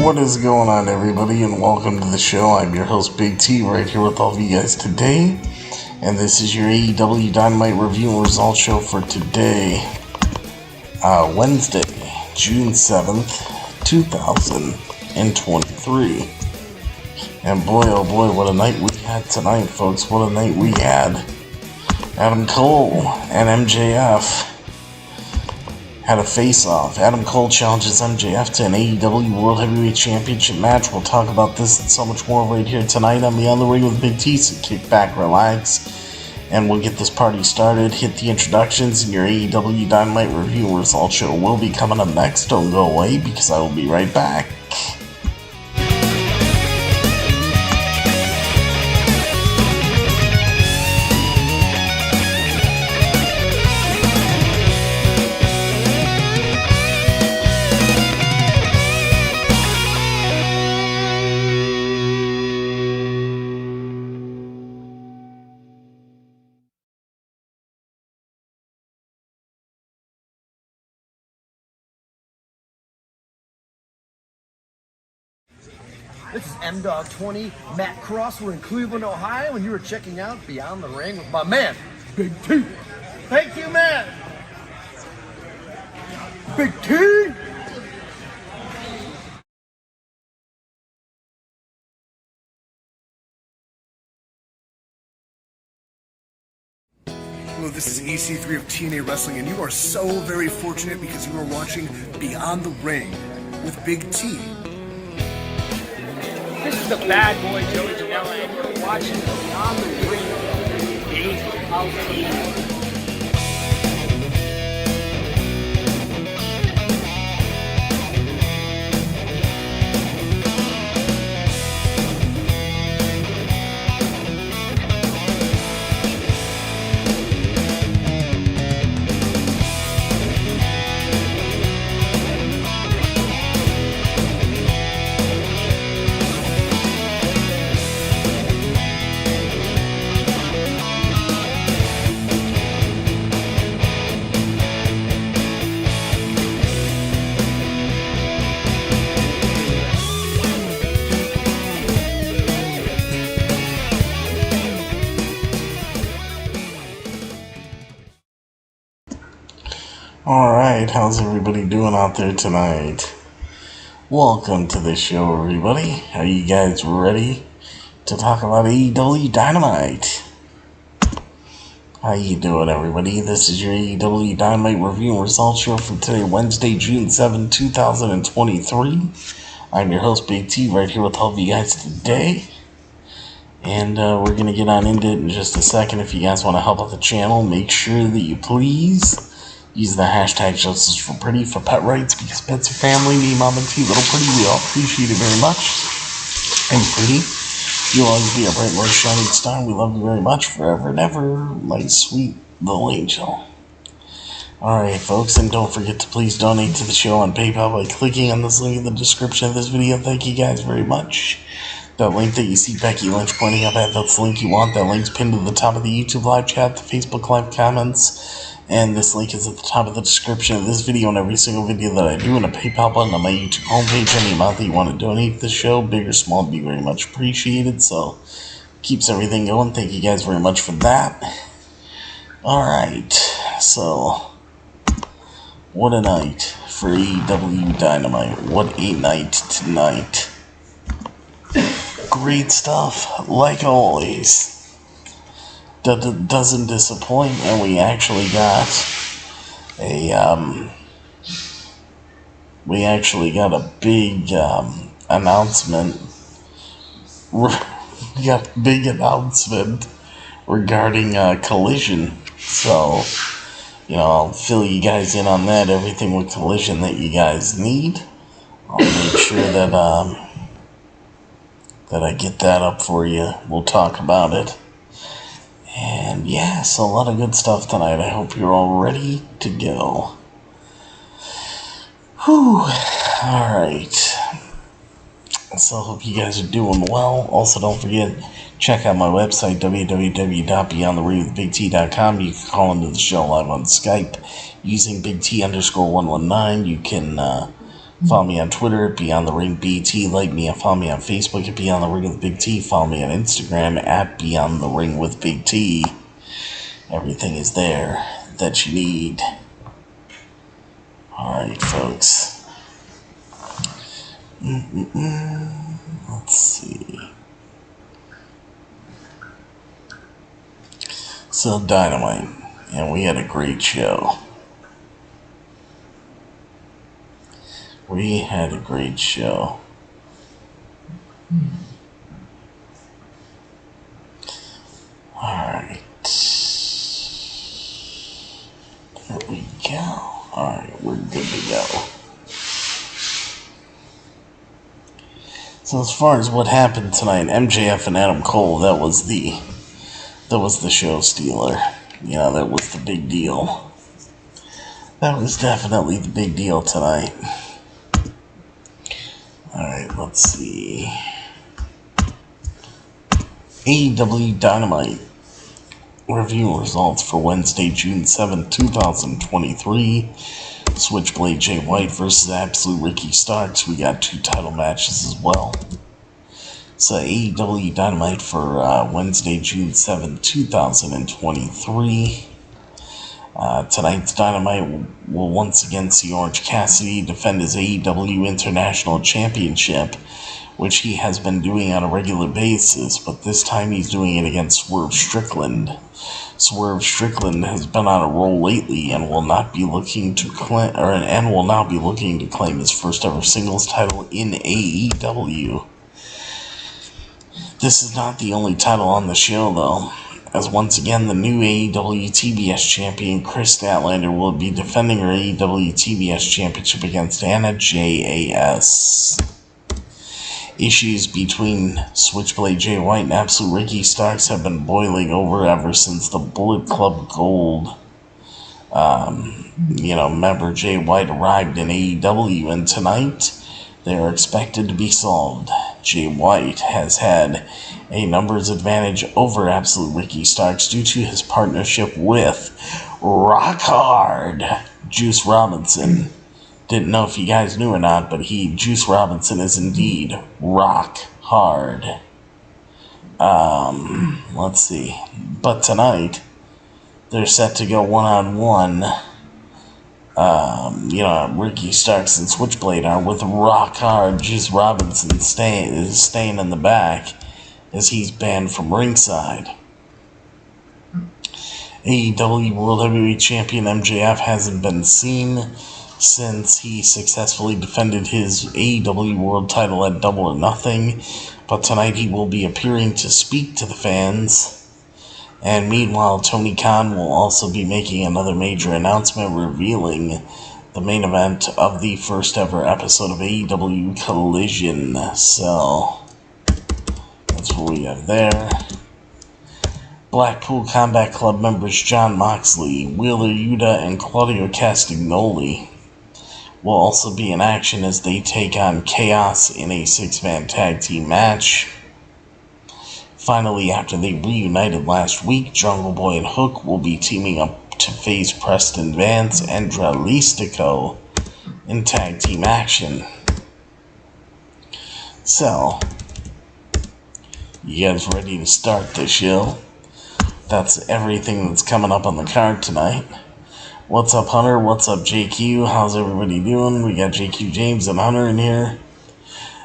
What is going on, everybody, and welcome to the show. I'm your host, Big T, right here with all of you guys today, and this is your AEW Dynamite review and results show for today, Wednesday, June 7th, 2023. And boy, oh boy, what a night we had tonight, folks. What a night we had. Adam Cole and MJF had a face-off. Adam Cole challenges MJF to an AEW World Heavyweight Championship match. We'll talk about this and so much more right here tonight on Beyond the Ring with Big T. So kick back, relax, and we'll get this party started. Hit the introductions, and your AEW Dynamite review and results show will be coming up next. Don't go away, because I will be right back. This is M-Dog20, Matt Cross. We're in Cleveland, Ohio, and you are checking out Beyond the Ring with my man, Big T. Thank you, man. Big T. Hello, this is EC3 of TNA Wrestling, and you are so very fortunate because you are watching Beyond the Ring with Big T. This is the bad boy Joey Janela, and you're watching Beyond the Ring. Alright, how's everybody doing out there tonight? Welcome to the show, everybody. Are you guys ready to talk about AEW Dynamite? How you doing, everybody? This is your AEW Dynamite review and results show for today, Wednesday, June 7, 2023. I'm your host, Big T, right here with all of you guys today. And we're going to get on into it in just a second. If you guys want to help out the channel, make sure that you please use the hashtag Justice for Pretty for pet rights, because pets are family. Me, Mom, and T, Little Pretty, we all appreciate it very much. And Pretty, you'll always be a bright, bright, shining star. We love you very much forever and ever, my sweet little angel. Alright, folks, and don't forget to please donate to the show on PayPal by clicking on this link in the description of this video. Thank you guys very much. That link that you see Becky Lynch pointing up at, that's the link you want. That link's pinned to the top of the YouTube live chat, the Facebook live comments, and this link is at the top of the description of this video and every single video that I do, and a PayPal button on my YouTube homepage. Any amount that you want to donate to the show, big or small, would be very much appreciated. So, keeps everything going. Thank you guys very much for that. Alright, so, what a night for AEW Dynamite. What a night tonight. Great stuff, like always. Doesn't disappoint, and we actually got a big announcement. We got a big announcement regarding Collision. So, I'll fill you guys in on that. Everything with Collision that you guys need. I'll make sure that I get that up for you. We'll talk about it. And yeah, so a lot of good stuff tonight. I hope you're all ready to go. Whew. Alright. So I hope you guys are doing well. Also, don't forget, check out my website, www.beyondtheringwithbigt.com. You can call into the show live on Skype using BigT_119. You can follow me on Twitter at BeyondTheRingBT. Like me and follow me on Facebook at Beyond the Ring with Big T. Follow me on Instagram at Beyond the Ring with Big T. Everything is there that you need. Alright, folks. Let's see. So, Dynamite. And we had a great show. We had a great show. Alright. There we go. Alright, we're good to go. So as far as what happened tonight, MJF and Adam Cole, that was the show stealer. That was the big deal. That was definitely the big deal tonight. Alright, let's see. AEW Dynamite review results for Wednesday, June 7th, 2023. Switchblade Jay White versus Absolute Ricky Starks. We got 2 title matches as well. So AEW Dynamite for Wednesday, June 7th, 2023. Tonight's Dynamite will once again see Orange Cassidy defend his AEW International Championship, which he has been doing on a regular basis, but this time he's doing it against Swerve Strickland. Swerve Strickland has been on a roll lately and will not be looking to claim his first ever singles title in AEW. This is not the only title on the show, though, as once again the new AEW TBS champion Chris Statlander will be defending her AEW TBS championship against Anna JAS. Issues between Switchblade Jay White and Absolute Ricky Starks have been boiling over ever since the Bullet Club Gold member Jay White arrived in AEW, and tonight they are expected to be solved. Jay White has had a numbers advantage over Absolute Ricky Starks due to his partnership with Rock Hard Juice Robinson. Didn't know if you guys knew or not, but Juice Robinson is indeed rock hard. Let's see. But tonight, they're set to go one-on-one. Ricky Starks and Switchblade are, with rock hard Juice Robinson staying in the back as he's banned from ringside. AEW World Heavyweight Champion MJF hasn't been seen since he successfully defended his AEW World title at Double or Nothing, But tonight he will be appearing to speak to the fans. And meanwhile, Tony Khan will also be making another major announcement revealing the main event of the first ever episode of AEW Collision. So, that's what we have there. Blackpool Combat Club members Jon Moxley, Wheeler Yuta, and Claudio Castagnoli will also be in action as they take on Chaos in a 6-man tag team match. Finally, after they reunited last week, Jungle Boy and Hook will be teaming up to face Preston Vance and Dralistico in tag team action. So, you guys ready to start the show? That's everything that's coming up on the card tonight. What's up, Hunter? What's up, JQ? How's everybody doing? We got JQ James and Hunter in here.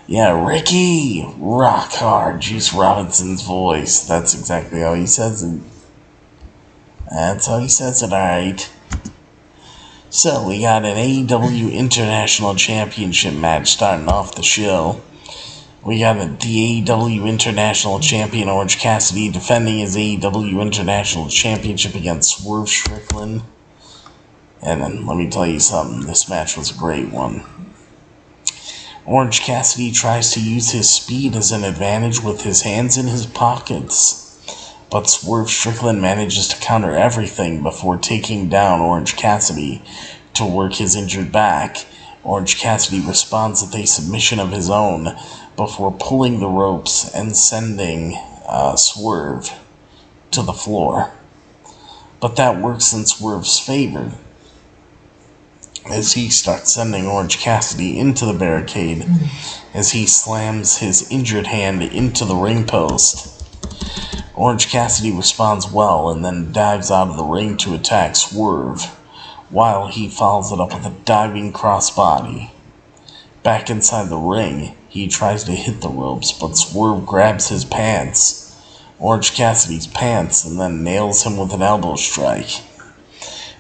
Yeah, Ricky! Rock hard, Juice Robinson's voice. That's exactly how he says it. That's how he says it, alright. So, we got an AEW International Championship match starting off the show. We got the AEW International Champion Orange Cassidy defending his AEW International Championship against Swerve Strickland. And then, let me tell you something, this match was a great one. Orange Cassidy tries to use his speed as an advantage with his hands in his pockets, but Swerve Strickland manages to counter everything before taking down Orange Cassidy to work his injured back. Orange Cassidy responds with a submission of his own before pulling the ropes and sending Swerve to the floor. But that works in Swerve's favor, as he starts sending Orange Cassidy into the barricade as he slams his injured hand into the ring post. Orange Cassidy responds well and then dives out of the ring to attack Swerve, while he follows it up with a diving crossbody. Back inside the ring, he tries to hit the ropes, but Swerve grabs his pants, Orange Cassidy's pants, and then nails him with an elbow strike.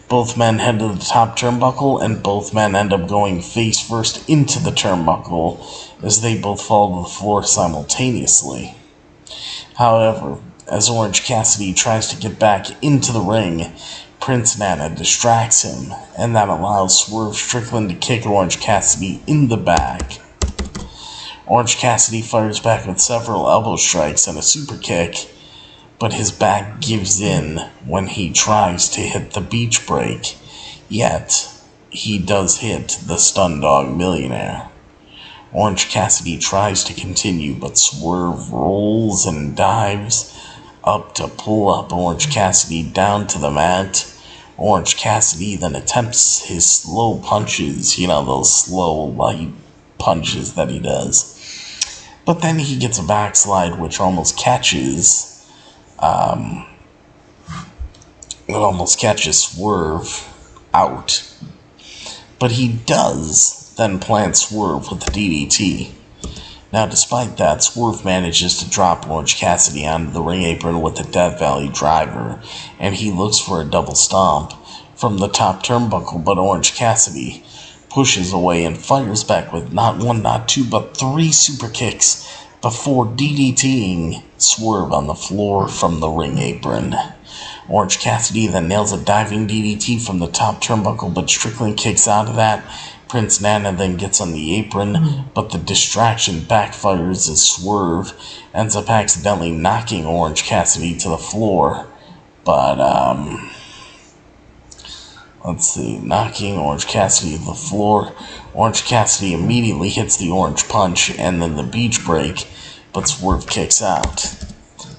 Both men head to the top turnbuckle, and both men end up going face first into the turnbuckle as they both fall to the floor simultaneously. However, as Orange Cassidy tries to get back into the ring, Prince Nana distracts him, and that allows Swerve Strickland to kick Orange Cassidy in the back. Orange Cassidy fires back with several elbow strikes and a super kick, but his back gives in when he tries to hit the beach break, yet he does hit the Stun Dog Millionaire. Orange Cassidy tries to continue, but Swerve rolls and dives up to pull up Orange Cassidy down to the mat. Orange Cassidy then attempts his slow punches, those slow, light punches that he does. But then he gets a backslide which almost catches Swerve out. But he does then plant Swerve with the DDT. Now, despite that, Swerve manages to drop Orange Cassidy onto the ring apron with the Death Valley driver, and he looks for a double stomp from the top turnbuckle, but Orange Cassidy pushes away and fires back with not one, not two, but 3 super kicks before DDTing Swerve on the floor from the ring apron. Orange Cassidy then nails a diving DDT from the top turnbuckle, but Strickland kicks out of that. Prince Nana then gets on the apron, but the distraction backfires as Swerve ends up accidentally knocking Orange Cassidy to the floor. But, knocking Orange Cassidy to the floor. Orange Cassidy immediately hits the orange punch and then the beach break, but Swerve kicks out.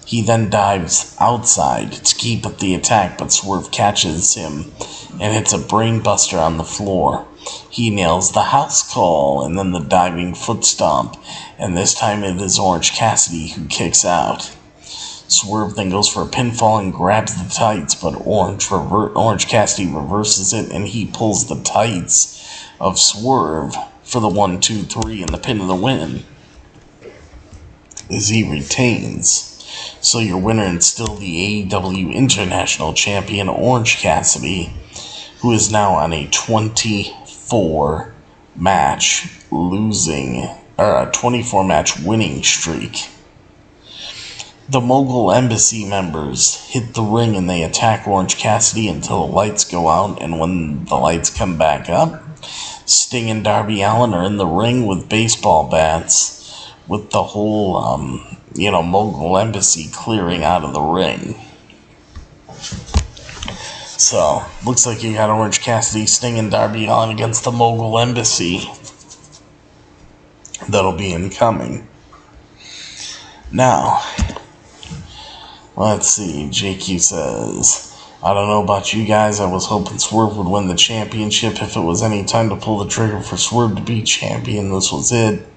He then dives outside to keep up the attack, but Swerve catches him and hits a brainbuster on the floor. He nails the house call and then the diving foot stomp, and this time it is Orange Cassidy who kicks out. Swerve then goes for a pinfall and grabs the tights, but Orange Cassidy reverses it and he pulls the tights of Swerve for the 1, 2, 3 and the pin of the win, as he retains. So your winner and still the AEW International Champion, Orange Cassidy, who is now on a 24 match winning streak. the Mogul Embassy members hit the ring and they attack Orange Cassidy until the lights go out, and when the lights come back up, Sting and Darby Allin are in the ring with baseball bats with the whole, Mogul Embassy clearing out of the ring. So, looks like you got Orange Cassidy, Sting, and Darby Allin against the Mogul Embassy. That'll be incoming. Now, let's see. JQ says, I don't know about you guys. I was hoping Swerve would win the championship. If it was any time to pull the trigger for Swerve to be champion, this was it.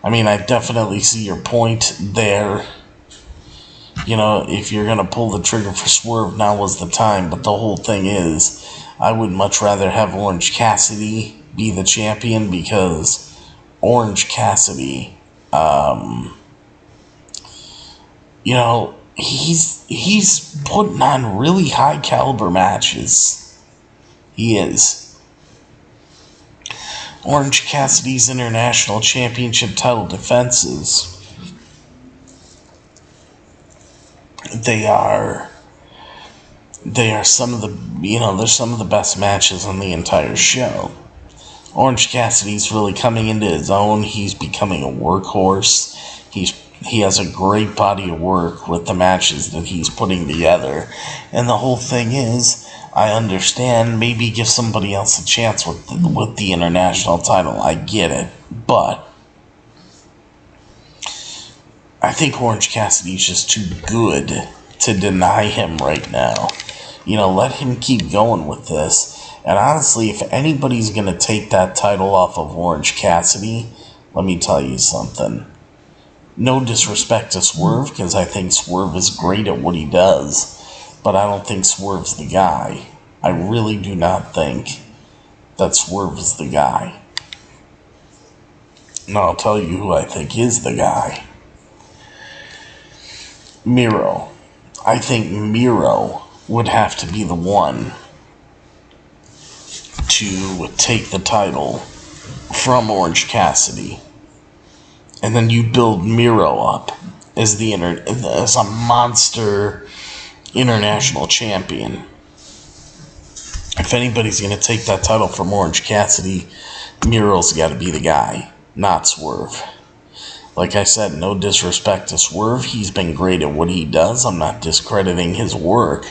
I mean, I definitely see your point there. You know, if you're going to pull the trigger for Swerve, now was the time. But the whole thing is, I would much rather have Orange Cassidy be the champion, because Orange Cassidy, he's putting on really high caliber matches. He is. Orange Cassidy's international championship title defenses, they are some of the, they're some of the best matches on the entire show. Orange Cassidy's really coming into his own. He's becoming a workhorse. He has a great body of work with the matches that he's putting together. And the whole thing is, I understand, maybe give somebody else a chance with the international title. I get it. But I think Orange Cassidy's just too good to deny him right now. Let him keep going with this. And honestly, if anybody's going to take that title off of Orange Cassidy, let me tell you something. No disrespect to Swerve, because I think Swerve is great at what he does. But I don't think Swerve's the guy. I really do not think that Swerve is the guy. And I'll tell you who I think is the guy. Miro. I think Miro would have to be the one to take the title from Orange Cassidy. And then you build Miro up as as a monster international champion. If anybody's going to take that title from Orange Cassidy, Miro's got to be the guy, not Swerve. Like I said, no disrespect to Swerve. He's been great at what he does. I'm not discrediting his work.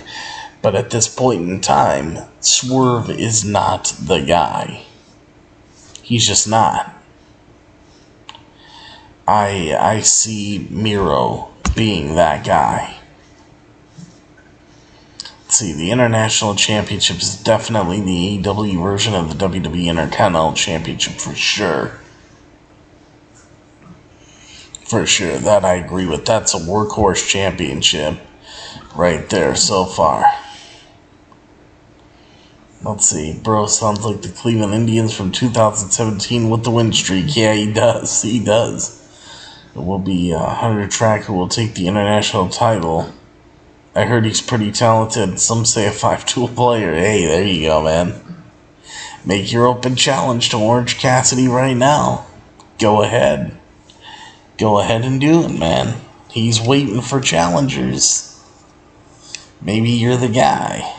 But at this point in time, Swerve is not the guy. He's just not. I see Miro being that guy. Let's see, the International Championship is definitely the AEW version of the WWE Intercontinental Championship for sure. For sure, that I agree with. That's a workhorse championship right there so far. Let's see. Bro sounds like the Cleveland Indians from 2017 with the win streak. Yeah, he does. He does. It will be Hunter Track who will take the international title. I heard he's pretty talented. Some say a 5-tool player. Hey, there you go, man. Make your open challenge to Orange Cassidy right now. Go ahead. Go ahead and do it, man. He's waiting for challengers. Maybe you're the guy.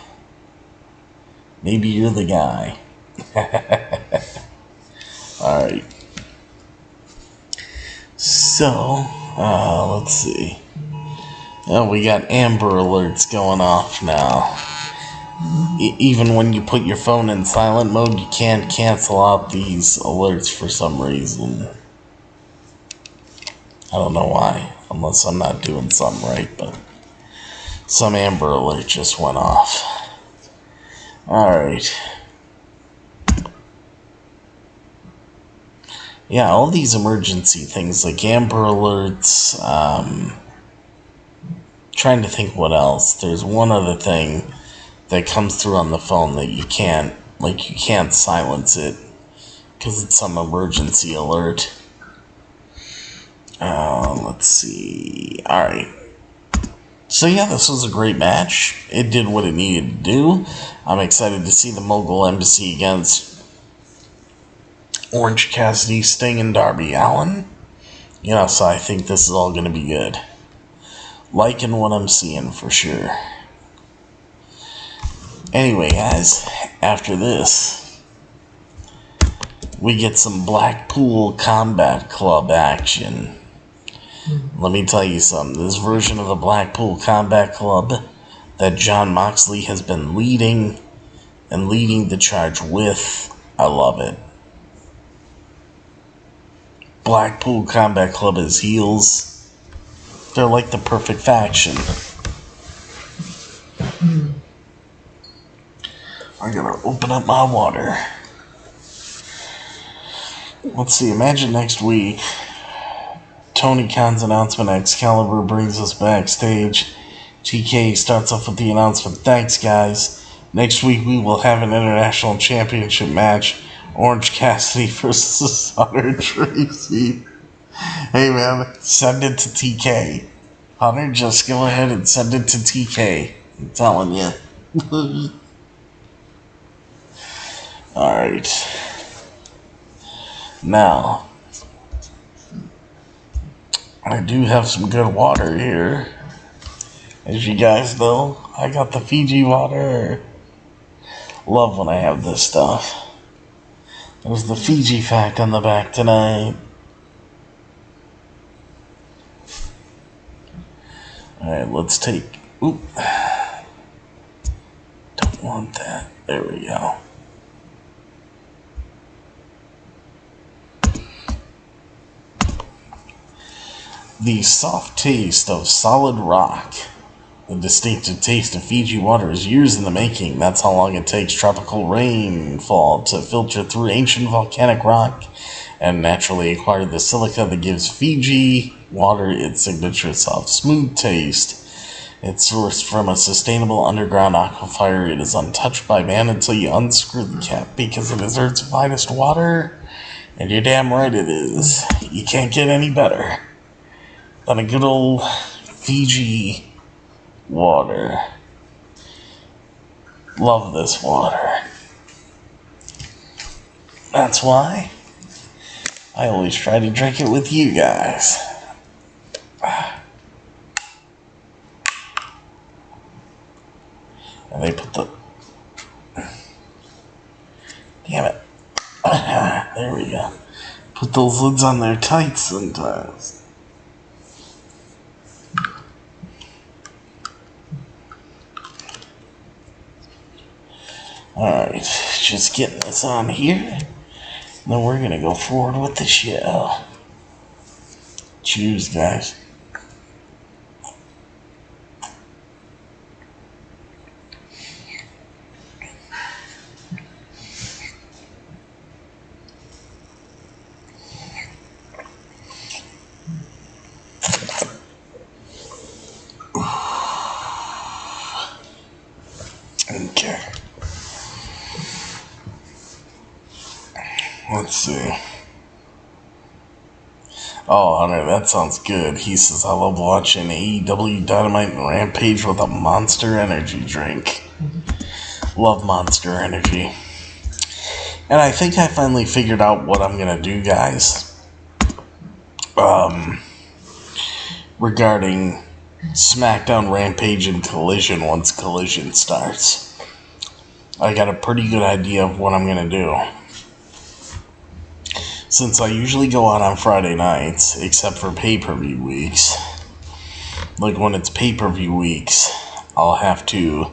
Maybe you're the guy. Alright. So, let's see. Oh, we got Amber Alerts going off now. Even when you put your phone in silent mode, you can't cancel out these alerts for some reason. I don't know why, unless I'm not doing something right, but some Amber Alert just went off. Alright. Yeah, all these emergency things like Amber Alerts, trying to think what else. There's one other thing that comes through on the phone that you can't silence it because it's some emergency alert. Let's see. Alright. So yeah, this was a great match. It did what it needed to do. I'm excited to see the Mogul Embassy against Orange Cassidy, Sting, and Darby Allin. So I think this is all going to be good. liking what I'm seeing for sure. Anyway, guys, after this, we get some Blackpool Combat Club action. Let me tell you something. This version of the Blackpool Combat Club that Jon Moxley has been leading the charge with, I love it. Blackpool Combat Club is heels. They're like the perfect faction. I gotta open up my water. Let's see, imagine next week, Tony Khan's announcement, Excalibur brings us backstage. TK starts off with the announcement, thanks guys. Next week we will have an international championship match. Orange Cassidy versus Hunter Tracy. Hey man, send it to TK. Hunter, just go ahead and send it to TK. I'm telling you. Alright. Now, I do have some good water here. As you guys know, I got the Fiji water. Love when I have this stuff. There's the Fiji fact on the back tonight. Alright, let's take... Oop. Don't want that. There we go. The soft taste of solid rock. The distinctive taste of Fiji water is years in the making. That's how long it takes tropical rainfall to filter through ancient volcanic rock and naturally acquire the silica that gives Fiji water its signature soft, smooth taste. It's sourced from a sustainable underground aquifer. It is untouched by man until you unscrew the cap because it is Earth's finest water. And you're damn right it is. You can't get any better than a good old Fiji water. Love this water. That's why I always try to drink it with you guys. And they put the... Damn it. There we go. Put those lids on there tight sometimes. Alright, just getting this on here. Then we're gonna go forward with the show. Cheers, guys. Okay. Let's see. Oh, Hunter, that sounds good. He says, I love watching AEW Dynamite and Rampage with a Monster Energy drink. Love Monster Energy. And I think I finally figured out what I'm going to do, guys. Regarding SmackDown, Rampage, and Collision once Collision starts. I got a pretty good idea of what I'm going to do. Since I usually go out on Friday nights, except for pay-per-view weeks, like when it's pay-per-view weeks, I'll have to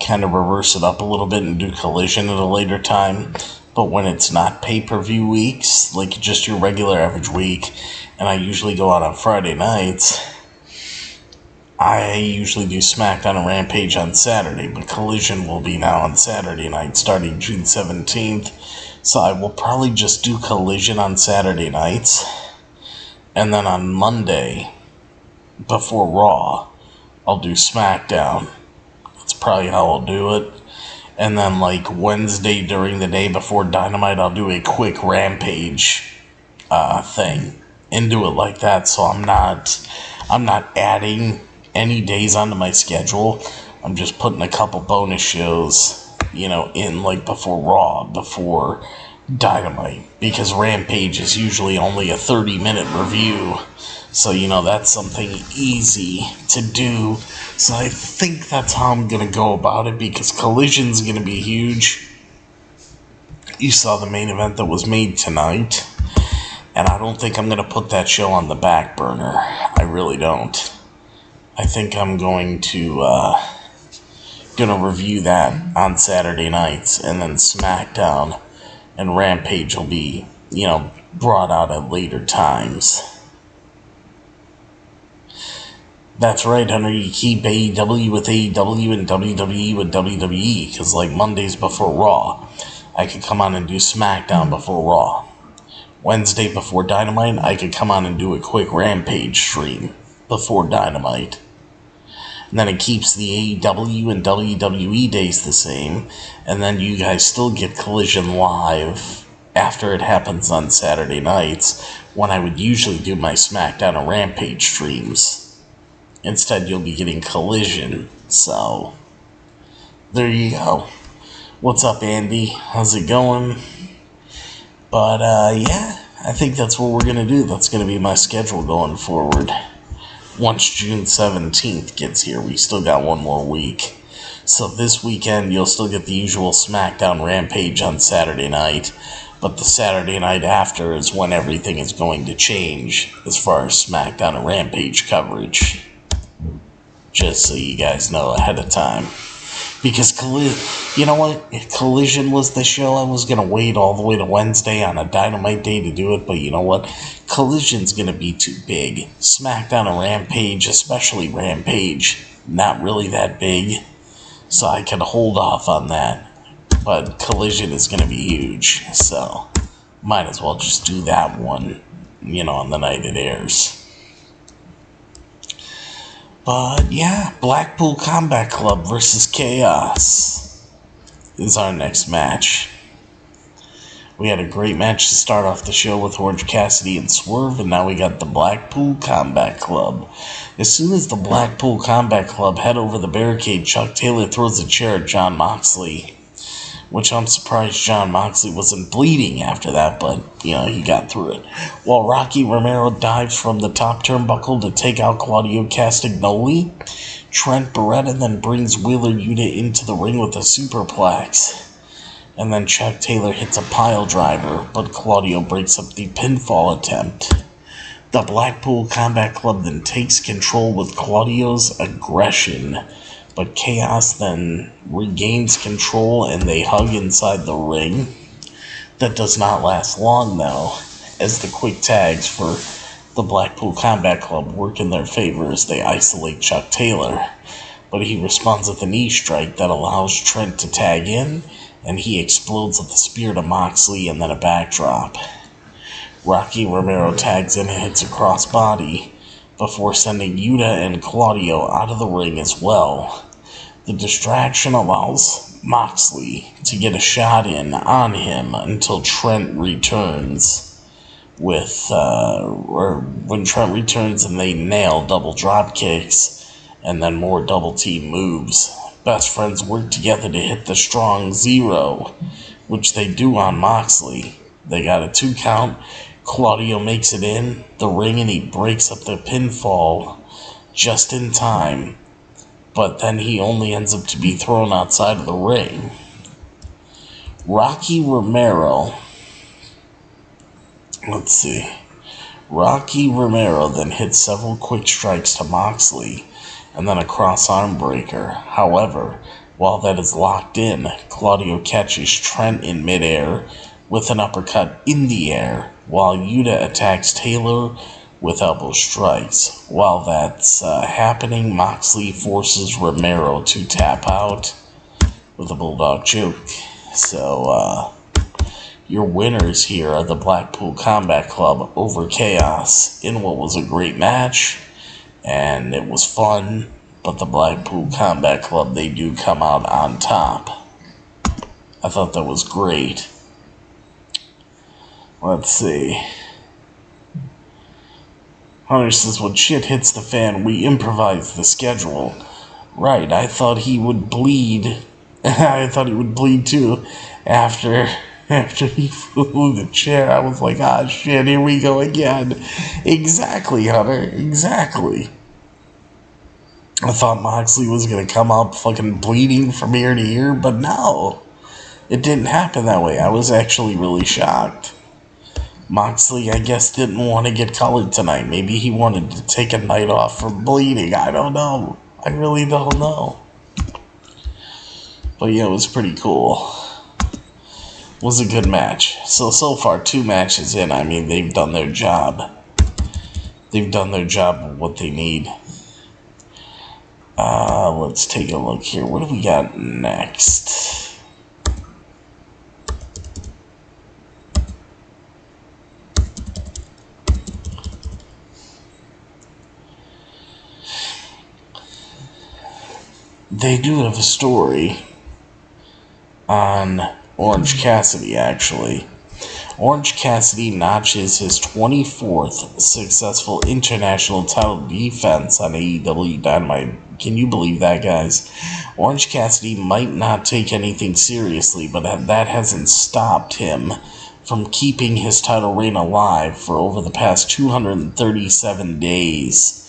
kind of reverse it up a little bit and do Collision at a later time. But when it's not pay-per-view weeks, like just your regular average week, and I usually go out on Friday nights, I usually do SmackDown and Rampage on Saturday, but Collision will be now on Saturday night starting June 17th. So I will probably just do Collision on Saturday nights, and then on Monday, before Raw, I'll do SmackDown. That's probably how I'll do it. And then like Wednesday during the day before Dynamite, I'll do a quick Rampage thing and do it like that. So I'm not adding any days onto my schedule. I'm just putting a couple bonus shows, you know, in like before Raw, before Dynamite, because Rampage is usually only a 30-minute review. So, that's something easy to do. So I think that's how I'm going to go about it, because Collision's going to be huge. You saw the main event that was made tonight. And I don't think I'm going to put that show on the back burner. I really don't. I think I'm going to review that on Saturday nights. And then SmackDown and Rampage will be, brought out at later times. That's right, Hunter. You keep AEW with AEW and WWE with WWE. Because, like, Mondays before Raw, I could come on and do SmackDown before Raw. Wednesday before Dynamite, I could come on and do a quick Rampage stream before Dynamite. And then it keeps the AEW and WWE days the same. And then you guys still get Collision live after it happens on Saturday nights, when I would usually do my SmackDown and Rampage streams. Instead, you'll be getting Collision. So, there you go. What's up, Andy? How's it going? But, yeah, I think that's what we're going to do. That's going to be my schedule going forward. Once June 17th gets here, we still got one more week. So this weekend, you'll still get the usual SmackDown Rampage on Saturday night. But the Saturday night after is when everything is going to change as far as SmackDown and Rampage coverage. Just so you guys know ahead of time. Because, you know what? If Collision was the show, I was going to wait all the way to Wednesday on a Dynamite day to do it. But you know what? Collision's going to be too big. SmackDown and Rampage, especially Rampage, not really that big. So I can hold off on that. But Collision is going to be huge. So might as well just do that one, on the night it airs. But yeah, Blackpool Combat Club versus Chaos is our next match. We had a great match to start off the show with Orange Cassidy and Swerve, and now we got the Blackpool Combat Club. As soon as the Blackpool Combat Club head over the barricade, Chuck Taylor throws a chair at Jon Moxley, which I'm surprised Jon Moxley wasn't bleeding after that, but, he got through it. While Rocky Romero dives from the top turnbuckle to take out Claudio Castagnoli, Trent Beretta then brings Wheeler Yuta into the ring with a superplex. And then Chuck Taylor hits a pile driver, but Claudio breaks up the pinfall attempt. The Blackpool Combat Club then takes control with Claudio's aggression, but Chaos then regains control and they hug inside the ring. That does not last long, though, as the quick tags for the Blackpool Combat Club work in their favor as they isolate Chuck Taylor. But he responds with a knee strike that allows Trent to tag in, and he explodes with a spear to Moxley and then a backdrop. Rocky Romero tags in and hits a crossbody before sending Yuta and Claudio out of the ring as well. The distraction allows Moxley to get a shot in on him until Trent returns when Trent returns and they nail double drop kicks and then more double team moves. Best friends work together to hit the strong zero, which they do on Moxley. They got a 2 count. Claudio makes it in the ring and he breaks up the pinfall just in time. But then he only ends up to be thrown outside of the ring. Rocky Romero then hits several quick strikes to Moxley and then a cross arm breaker. However, while that is locked in, Claudio catches Trent in midair with an uppercut in the air, while Yuta attacks Taylor with elbow strikes. While that's happening, Moxley forces Romero to tap out with a bulldog choke. So, your winners here are the Blackpool Combat Club over Chaos in what was a great match, and it was fun, but the Blackpool Combat Club, they do come out on top. I thought that was great. Let's see. Hunter says, when shit hits the fan, we improvise the schedule. Right, I thought he would bleed. I thought he would bleed too after After he flew the chair, I was like, ah, shit, here we go again. Exactly, Hunter, exactly. I thought Moxley was going to come out fucking bleeding from ear to ear, but no. It didn't happen that way. I was actually really shocked. Moxley, I guess, didn't want to get colored tonight. Maybe he wanted to take a night off from bleeding. I don't know. I really don't know. But yeah, it was pretty cool. It was a good match. So far, 2 matches in, I mean, they've done their job. They've done their job of what they need. Let's take a look here. What do we got next? They do have a story on Orange Cassidy, actually. Orange Cassidy notches his 24th successful international title defense on AEW Dynamite. Can you believe that, guys? Orange Cassidy might not take anything seriously, but that hasn't stopped him from keeping his title reign alive for over the past 237 days.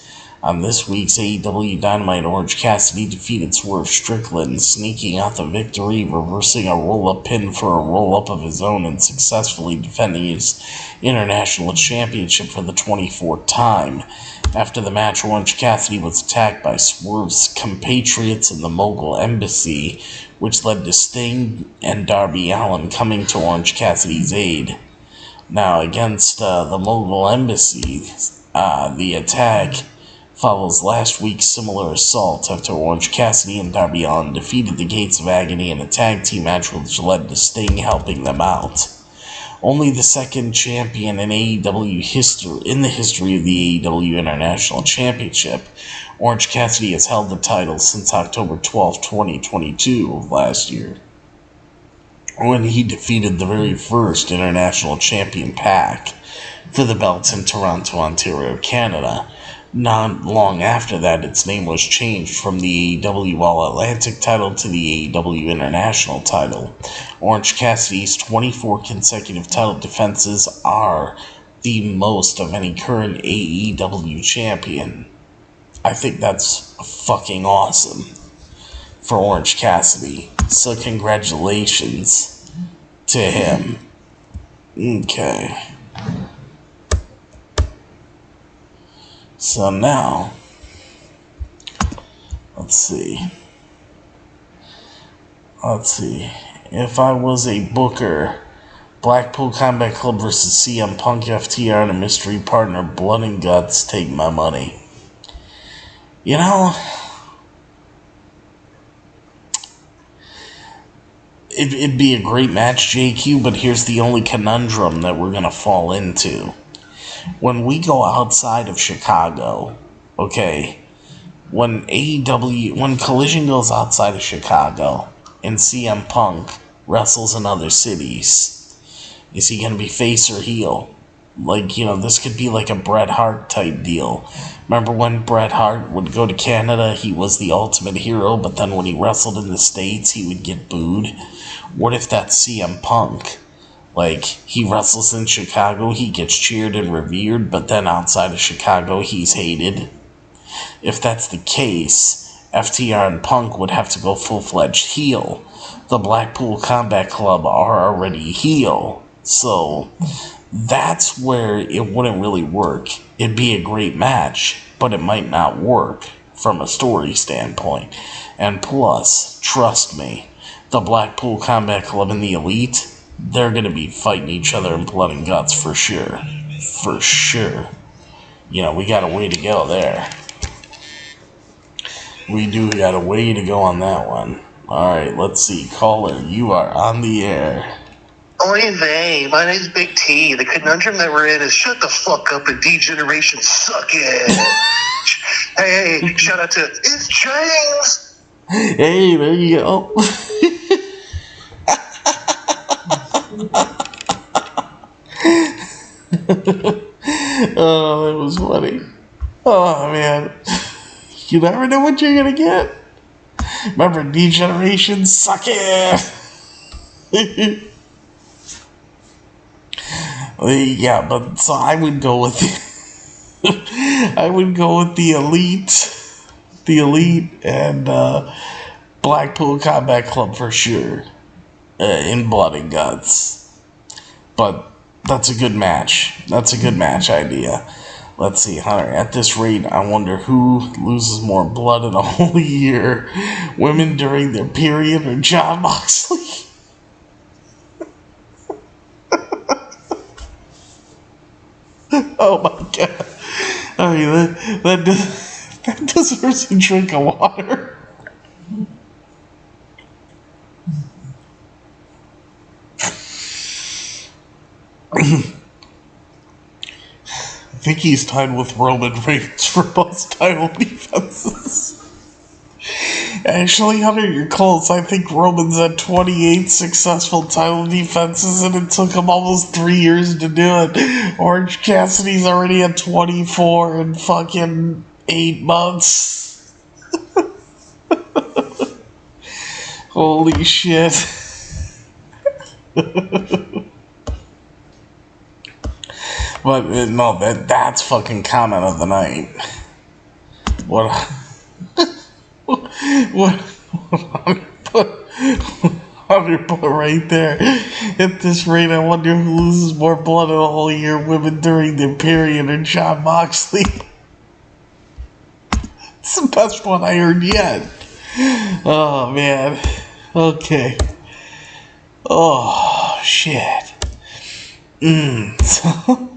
On this week's AEW Dynamite, Orange Cassidy defeated Swerve Strickland, sneaking out the victory, reversing a roll-up pin for a roll-up of his own, and successfully defending his International Championship for the 24th time. After the match, Orange Cassidy was attacked by Swerve's compatriots in the Mogul Embassy, which led to Sting and Darby Allin coming to Orange Cassidy's aid. Now, against the Mogul Embassy, the attack follows last week's similar assault after Orange Cassidy and Darby Allin defeated the Gates of Agony in a tag team match which led to Sting helping them out. Only the second champion in AEW history, in the history of the AEW International Championship, Orange Cassidy has held the title since October 12, 2022 of last year, when he defeated the very first International Champion Pac for the belts in Toronto, Ontario, Canada. Not long after that, its name was changed from the AEW All-Atlantic title to the AEW International title. Orange Cassidy's 24 consecutive title defenses are the most of any current AEW champion. I think that's fucking awesome for Orange Cassidy. So congratulations to him. Okay. So now, let's see. If I was a booker, Blackpool Combat Club versus CM Punk, FTR, and a mystery partner, Blood and Guts, take my money. You know, it'd be a great match, JQ, but here's the only conundrum that we're going to fall into. When we go outside of Chicago, okay, when Collision goes outside of Chicago and CM Punk wrestles in other cities, is he going to be face or heel? Like, you know, this could be like a Bret Hart type deal. Remember when Bret Hart would go to Canada, he was the ultimate hero, but then when he wrestled in the States, he would get booed? What if that's CM Punk? Like, he wrestles in Chicago, he gets cheered and revered, but then outside of Chicago, he's hated. If that's the case, FTR and Punk would have to go full-fledged heel. The Blackpool Combat Club are already heel. So, that's where it wouldn't really work. It'd be a great match, but it might not work from a story standpoint. And plus, trust me, the Blackpool Combat Club and the Elite, they're going to be fighting each other in Blood and Guts for sure. For sure. You know, we got a way to go there. We do got a way to go on that one. Alright, let's see. Caller, you are on the air. Oy vey, my name's Big T. The conundrum that we're in is shut the fuck up and D-Generation suck it. Hey, shout out to It's James. Hey, there you go. Oh, that was funny. Oh, man. You never know what you're gonna get. Remember, D-Generation, suck it. Yeah, but so I would go with the elite, and Blackpool Combat Club for sure, in Blood and Guts. But that's a good match. That's a good match idea. Let's see, Hunter. At this rate, I wonder who loses more blood in a whole year: women during their period or Jon Moxley? Oh my god! I mean, that deserves a drink of water. I think he's tied with Roman Reigns for most title defenses. Actually, Hunter, you're close. I think Roman's at 28 successful title defenses, and it took him almost 3 years to do it. Orange Cassidy's already at 24 in fucking 8 months. Holy shit. But no, that's fucking comment of the night. What Hunter put right there. At this rate, I wonder who loses more blood in a whole year: women during their period or Jon Moxley. It's the best one I heard yet. Oh man. Okay. Oh shit. So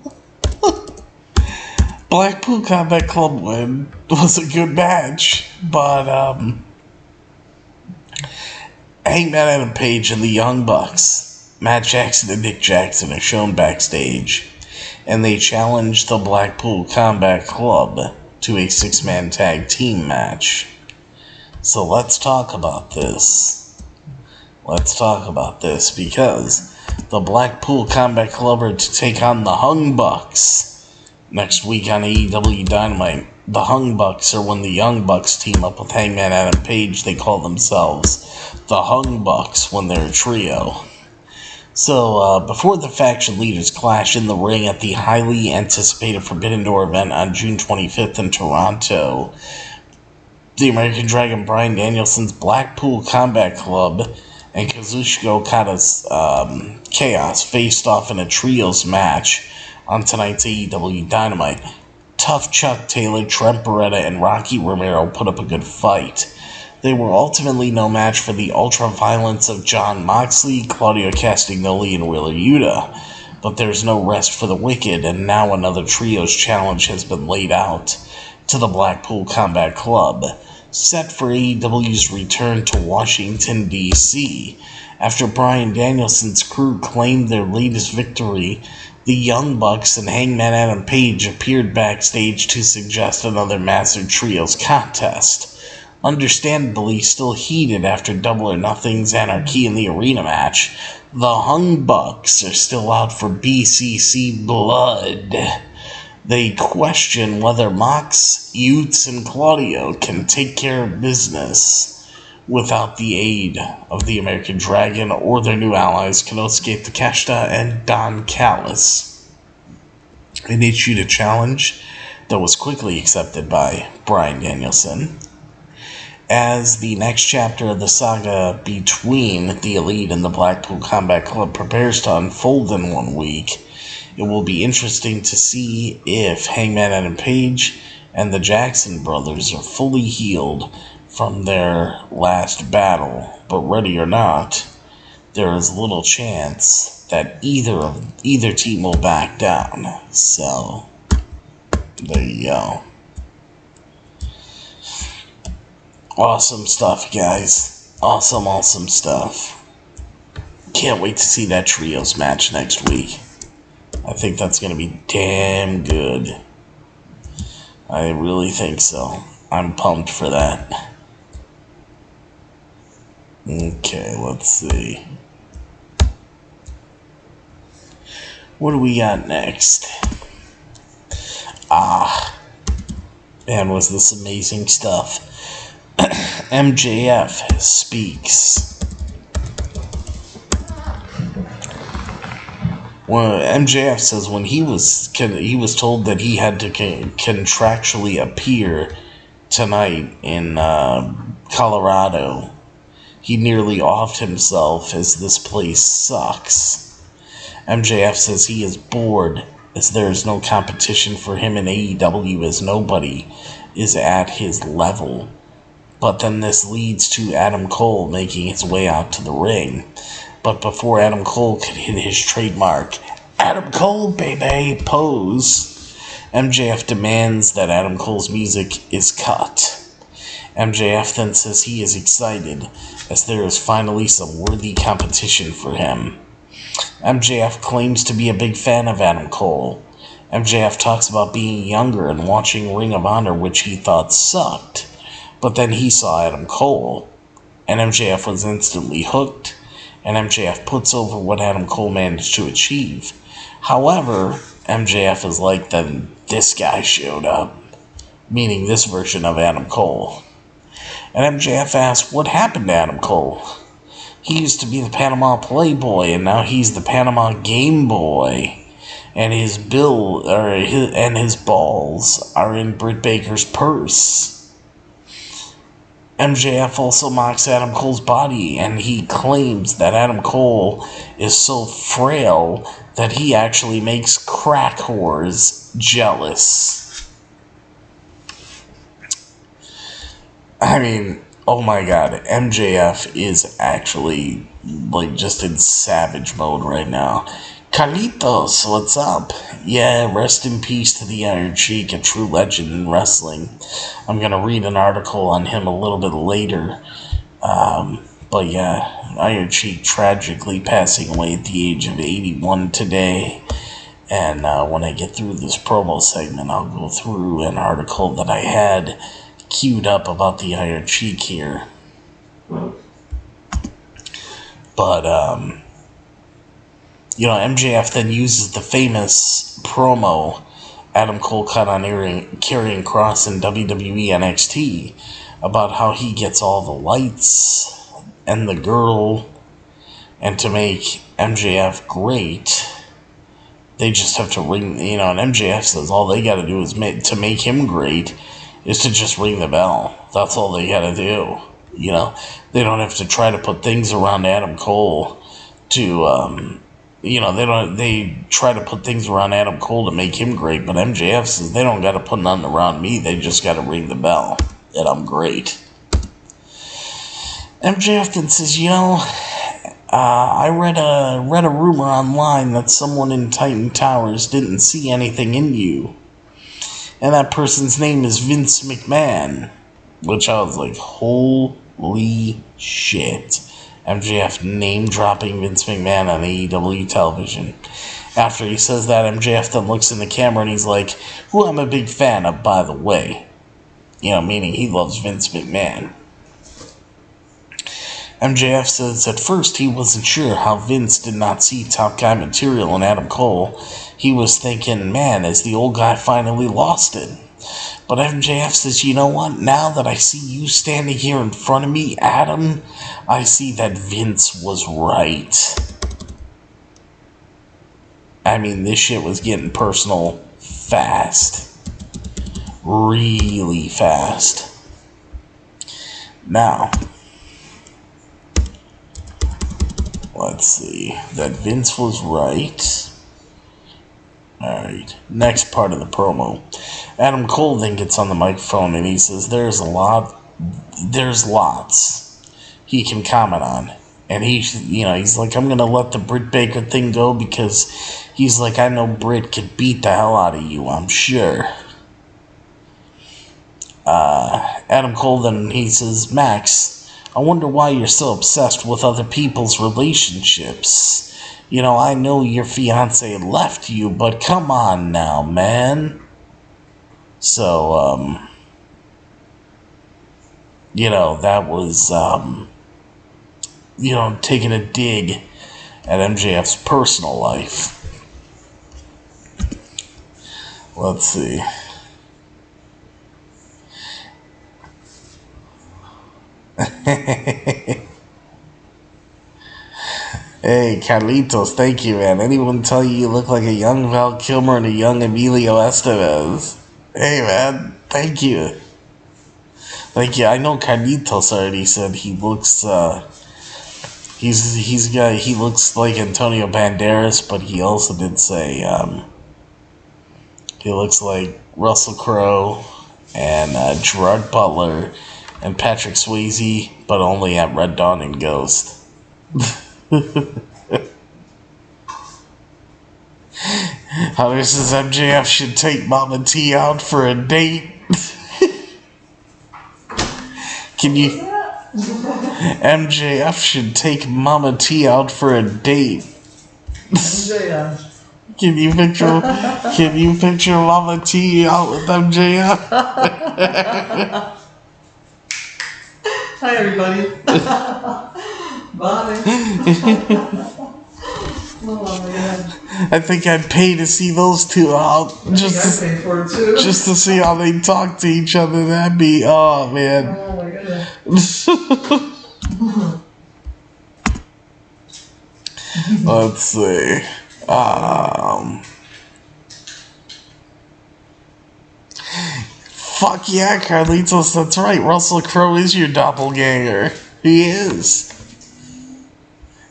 Blackpool Combat Club win was a good match, but Hangman Adam Page and the Young Bucks, Matt Jackson and Nick Jackson, are shown backstage, and they challenge the Blackpool Combat Club to a 6-man tag team match. So let's talk about this. Because the Blackpool Combat Club are to take on the Hung Bucks next week on AEW Dynamite. The Hung Bucks are when the Young Bucks team up with Hangman Adam Page. They call themselves the Hung Bucks when they're a trio. So, before the faction leaders clash in the ring at the highly anticipated Forbidden Door event on June 25th in Toronto, the American Dragon Bryan Danielson's Blackpool Combat Club and Kazuchika Okada's Chaos faced off in a trios match on tonight's AEW Dynamite. Tough Chuck Taylor, Trent Beretta, and Rocky Romero put up a good fight. They were ultimately no match for the ultra-violence of Jon Moxley, Claudio Castagnoli, and Wheeler Yuta. But there's no rest for the wicked, and now another trios challenge has been laid out to the Blackpool Combat Club, set for AEW's return to Washington, D.C. After Bryan Danielson's crew claimed their latest victory, the Young Bucks and Hangman Adam Page appeared backstage to suggest another massive trios contest. Understandably still heated after Double or Nothing's Anarchy in the Arena match, the Hung Bucks are still out for BCC blood. They question whether Mox, Utes, and Claudio can take care of business without the aid of the American Dragon or their new allies Konosuke Takeshita and Don Callis. It issued a challenge that was quickly accepted by Bryan Danielson. As the next chapter of the saga between the Elite and the Blackpool Combat Club prepares to unfold in 1 week, it will be interesting to see if Hangman Adam Page and the Jackson brothers are fully healed from their last battle. But ready or not, there is little chance that either team will back down. So, there you go. Awesome stuff, guys. Awesome stuff. Can't wait to see that trios match next week. I think that's going to be damn good. I really think so. I'm pumped for that. Okay, let's see. What do we got next? Man, was this amazing stuff. MJF speaks. Well, MJF says when he was told that he had to contractually appear tonight in Colorado, he nearly offed himself as this place sucks. MJF says he is bored as there is no competition for him in AEW as nobody is at his level. But then this leads to Adam Cole making his way out to the ring. But before Adam Cole could hit his trademark Adam Cole baby pose, MJF demands that Adam Cole's music is cut. MJF then says he is excited as there is finally some worthy competition for him. MJF claims to be a big fan of Adam Cole. MJF talks about being younger and watching Ring of Honor, which he thought sucked. But then he saw Adam Cole, and MJF was instantly hooked, and MJF puts over what Adam Cole managed to achieve. However, MJF is like, then this guy showed up, meaning this version of Adam Cole. And MJF asks, what happened to Adam Cole? He used to be the Panama Playboy, and now he's the Panama Game Boy. And his his balls are in Britt Baker's purse. MJF also mocks Adam Cole's body, and he claims that Adam Cole is so frail that he actually makes crack whores jealous. I mean, oh my god, MJF is actually, like, just in savage mode right now. Carlitos, what's up? Yeah, rest in peace to the Iron Sheik, a true legend in wrestling. I'm gonna read an article on him a little bit later. But yeah, Iron Sheik tragically passing away at the age of 81 today. And when I get through this promo segment, I'll go through an article that I had queued up about the Iron Sheik here. But, MJF then uses the famous promo Adam Cole cut on Karrion Kross in WWE NXT about how he gets all the lights and the girl, and to make MJF great, they just have to ring, and MJF says all they gotta do is to make him great is to just ring the bell. That's all they gotta do. They don't have to try to put things around Adam Cole to, they try to put things around Adam Cole to make him great, but MJF says they don't gotta put nothing around me, they just gotta ring the bell, and I'm great. MJF then says, I read a rumor online that someone in Titan Towers didn't see anything in you. And that person's name is Vince McMahon. Which I was like, holy shit. MJF name-dropping Vince McMahon on AEW television. After he says that, MJF then looks in the camera and he's like, who I'm a big fan of, by the way. Meaning he loves Vince McMahon. MJF says at first he wasn't sure how Vince did not see top guy material in Adam Cole. He was thinking, man, is the old guy finally lost it? But MJF says, you know what? Now that I see you standing here in front of me, Adam, I see that Vince was right. I mean, this shit was getting personal fast. Really fast. Now, let's see. That Vince was right. Alright, next part of the promo. Adam Cole then gets on the microphone and he says there's lots he can comment on. And he's like, I'm gonna let the Britt Baker thing go because he's like, I know Britt could beat the hell out of you, I'm sure. Adam Cole then he says, Max, I wonder why you're so obsessed with other people's relationships. I know your fiance left you, but come on now, man. So, that was, taking a dig at MJF's personal life. Let's see. Hey, Carlitos, thank you, man. Anyone tell you look like a young Val Kilmer and a young Emilio Estevez? Hey, man, thank you. Thank you. I know Carlitos already said he looks, he looks like Antonio Banderas, but he also did say, he looks like Russell Crowe and Gerard Butler and Patrick Swayze, but only at Red Dawn and Ghost. Hunter says MJF should take Mama T out for a date. Can you... MJF should take Mama T out for a date. MJF. Can you picture Mama T out with MJF? Hi, everybody. Bye. Oh my god. I think I'd pay to see those two out just to see how they talk to each other. That'd be, oh man. Oh my goodness. Let's see. Fuck yeah, Carlitos, that's right. Russell Crowe is your doppelganger. He is.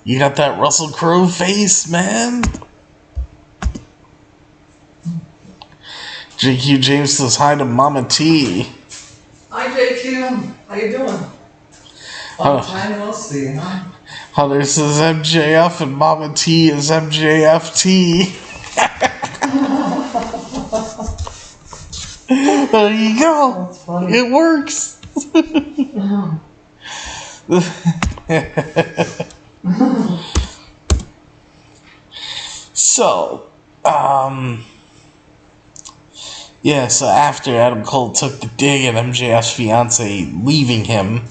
You got that Russell Crowe face, man. JQ James says hi to Mama T. Hi, JQ. How you doing? Long time no see, huh? Hunter says MJF and Mama T is MJFT. There you go. That's funny. It works. So, yeah, so after Adam Cole took the dig at MJF's fiance leaving him,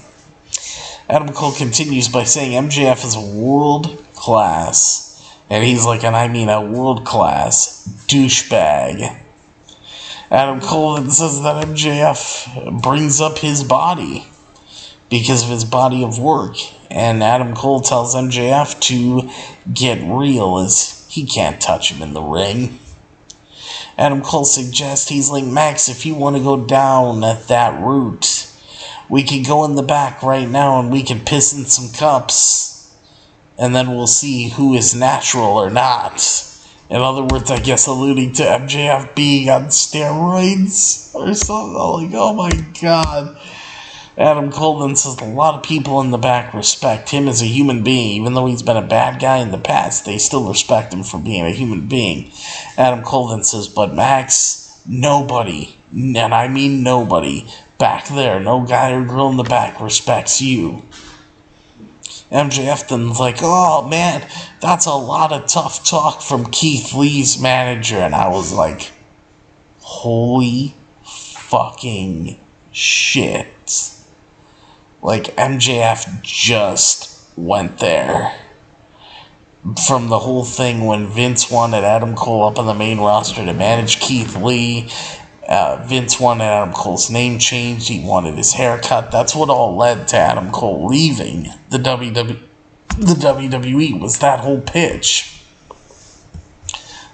Adam Cole continues by saying MJF is a world class, and he's like, and I mean a world class douchebag. Adam Cole then says that MJF brings up his body because of his body of work, and Adam Cole tells MJF to get real as he can't touch him in the ring. Adam Cole suggests, he's like, Max, if you want to go down that route, we can go in the back right now and we can piss in some cups, and then we'll see who is natural or not. In other words, I guess alluding to MJF being on steroids or something. Like, oh my god. Adam Cole then says a lot of people in the back respect him as a human being. Even though he's been a bad guy in the past, they still respect him for being a human being. Adam Cole then says, but Max, nobody, and I mean nobody, back there, no guy or girl in the back respects you. MJF then's like, oh man, that's a lot of tough talk from Keith Lee's manager. And I was like, holy fucking shit. Like, MJF just went there. From the whole thing when Vince wanted Adam Cole up on the main roster to manage Keith Lee, Vince wanted Adam Cole's name changed, he wanted his haircut. That's what all led to Adam Cole leaving the WWE, was that whole pitch.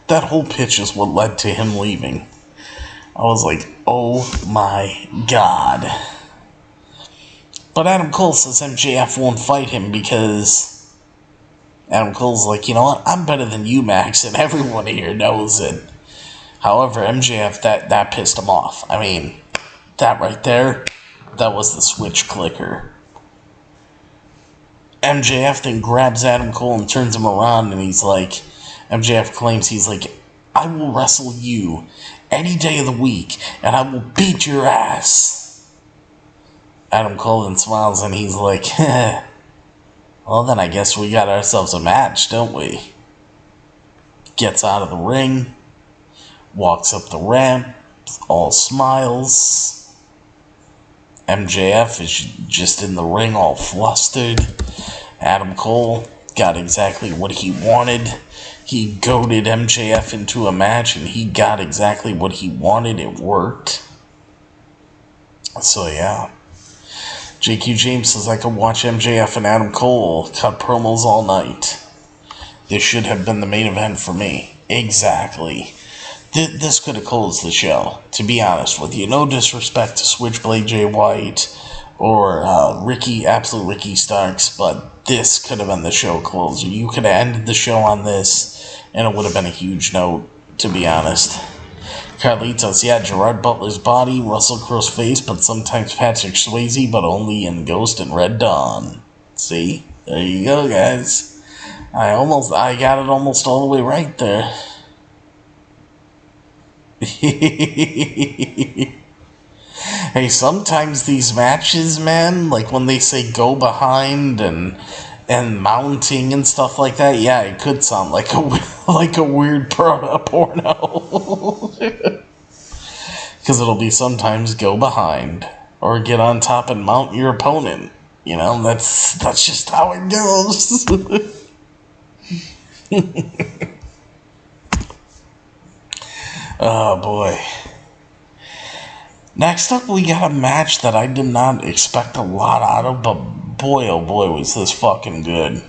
That whole pitch is what led to him leaving. I was like, oh my god. But Adam Cole says MJF won't fight him because Adam Cole's like, you know what, I'm better than you, Max, and everyone here knows it. However, MJF, that pissed him off. I mean, that right there, that was the switch clicker. MJF then grabs Adam Cole and turns him around, and he's like, MJF claims, he's like, I will wrestle you any day of the week, and I will beat your ass. Adam Cole then smiles, and he's like, well, then I guess we got ourselves a match, don't we? Gets out of the ring, walks up the ramp, all smiles. MJF is just in the ring all flustered. Adam Cole got exactly what he wanted. He goaded MJF into a match, and he got exactly what he wanted. It worked. So, yeah. JQ James says, I could watch MJF and Adam Cole cut promos all night. This should have been the main event for me. Exactly. This could have closed the show, to be honest with you. No disrespect to Switchblade Jay White or Absolute Ricky Starks, but this could have been the show closer. You could have ended the show on this, and it would have been a huge note, to be honest. Carlitos, yeah, Gerard Butler's body, Russell Crowe's face, but sometimes Patrick Swayze, but only in Ghost and Red Dawn. See? There you go, guys. I got it almost all the way right there. Hey, sometimes these matches, man, like when they say go behind and mounting and stuff like that, yeah, it could sound like a weird porno. Because it'll be sometimes go behind or get on top and mount your opponent. You know, that's just how it goes. Oh boy. Next up, we got a match that I did not expect a lot out of, but boy, oh boy, was this fucking good.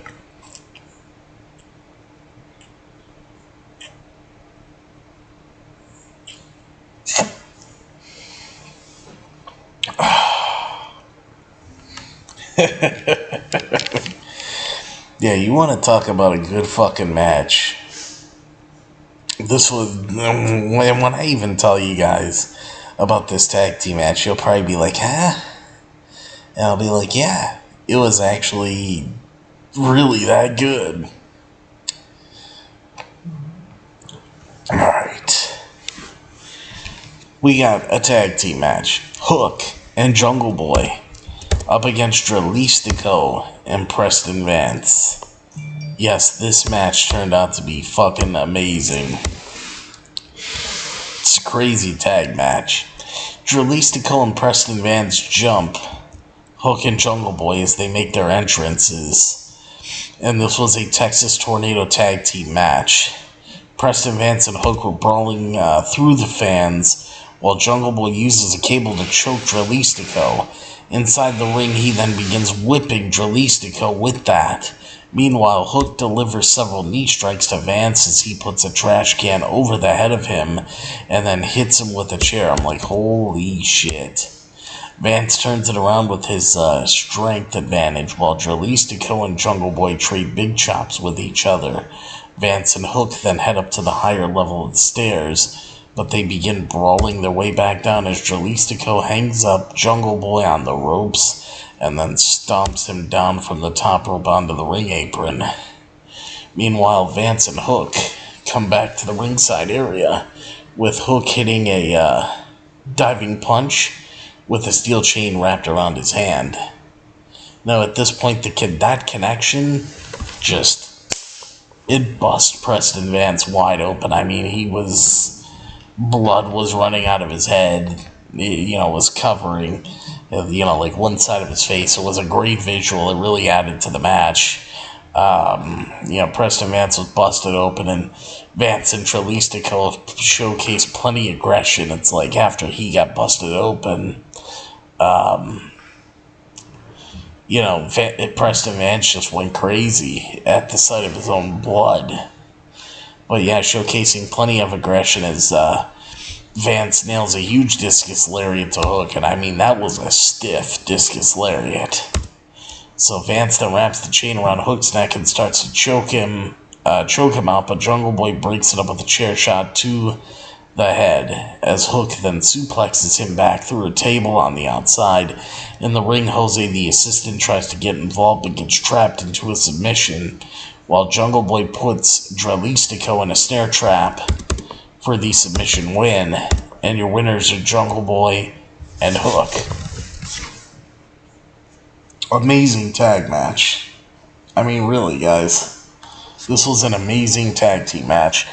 Yeah, you want to talk about a good fucking match. This was, when I even tell you guys about this tag team match, you'll probably be like, huh? And I'll be like, yeah, it was actually really that good. Alright. We got a tag team match. Hook and Jungle Boy up against Dralistico and Preston Vance. Yes, this match turned out to be fucking amazing. It's a crazy tag match. Dralistico and Preston Vance jump Hook and Jungle Boy as they make their entrances. And this was a Texas Tornado tag team match. Preston Vance and Hook were brawling through the fans while Jungle Boy uses a cable to choke Dralistico. Inside the ring, he then begins whipping Dralistico with that. Meanwhile, Hook delivers several knee strikes to Vance as he puts a trash can over the head of him and then hits him with a chair. I'm like, holy shit. Vance turns it around with his strength advantage while Dralistico and Jungle Boy trade big chops with each other. Vance and Hook then head up to the higher level of the stairs, but they begin brawling their way back down as Dralistico hangs up Jungle Boy on the ropes and then stomps him down from the top rope onto the ring apron. Meanwhile, Vance and Hook come back to the ringside area, with Hook hitting a diving punch with a steel chain wrapped around his hand. Now, at this point, that connection it bust Preston Vance wide open. I mean, blood was running out of his head, was covering, like one side of his face. It was a great visual. It really added to the match. Preston Vance was busted open, and Vance and Dralistico showcased plenty of aggression. It's like after he got busted open, Preston Vance just went crazy at the sight of his own blood. But yeah, showcasing plenty of aggression as Vance nails a huge discus lariat to Hook, and I mean, that was a stiff discus lariat. So Vance then wraps the chain around Hook's neck and starts to choke him out, but Jungle Boy breaks it up with a chair shot to the head, as Hook then suplexes him back through a table on the outside. In the ring, Jose, the assistant, tries to get involved but gets trapped into a submission, while Jungle Boy puts Dralistico in a snare trap for the submission win. And your winners are Jungle Boy and Hook. Amazing tag match. I mean, really, guys. This was an amazing tag team match.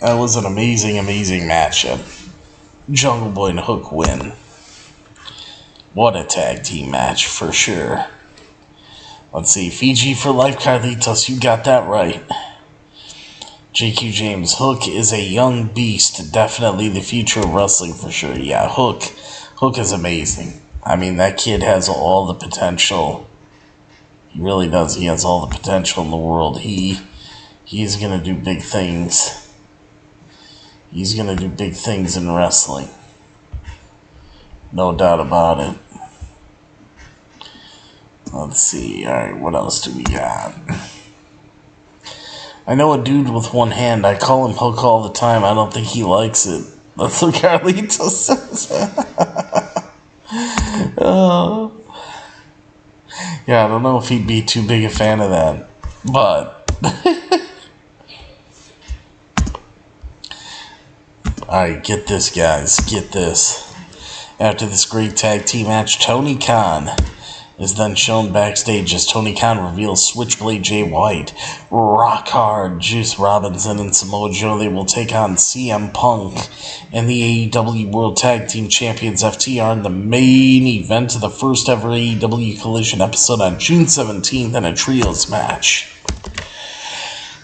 That was an amazing, amazing matchup. Jungle Boy and Hook win. What a tag team match, for sure. Let's see. Fiji for life, Carlitos. You got that right. JQ James. Hook is a young beast. Definitely the future of wrestling, for sure. Yeah, Hook is amazing. I mean, that kid has all the potential He really does. He has all the potential in the world. He's going to do big things. He's going to do big things in wrestling. No doubt about it. Let's see. Alright, what else do we got? I know a dude with one hand. I call him Hook all the time. I don't think he likes it. That's what Carlito says. Oh. Yeah, I don't know if he'd be too big a fan of that. But. Alright, get this, guys. Get this. After this great tag team match, Tony Khan is then shown backstage as Tony Khan reveals Switchblade Jay White, Rock Hard, Juice Robinson, and Samoa Joe. They will take on CM Punk and the AEW World Tag Team Champions FTR in the main event of the first ever AEW Collision episode on June 17th in a trios match.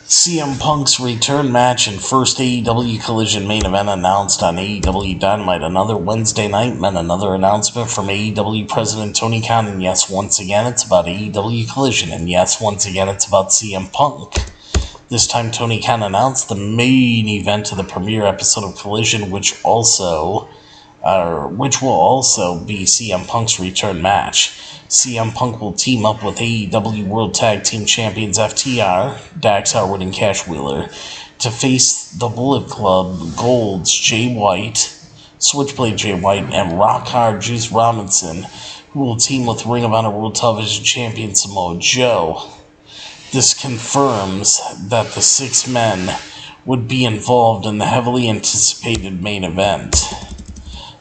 CM Punk's return match and first AEW Collision main event announced on AEW Dynamite. Another Wednesday night meant another announcement from AEW President Tony Khan. And yes, once again, it's about AEW Collision. And yes, once again, it's about CM Punk. This time, Tony Khan announced the main event of the premiere episode of Collision, which will also be CM Punk's return match. CM Punk will team up with AEW World Tag Team Champions FTR, Dax Harwood and Cash Wheeler, to face the Bullet Club Gold's Jay White, Switchblade Jay White, and Rock Hard Juice Robinson, who will team with Ring of Honor World Television Champion Samoa Joe. This confirms that the 6 men would be involved in the heavily anticipated main event.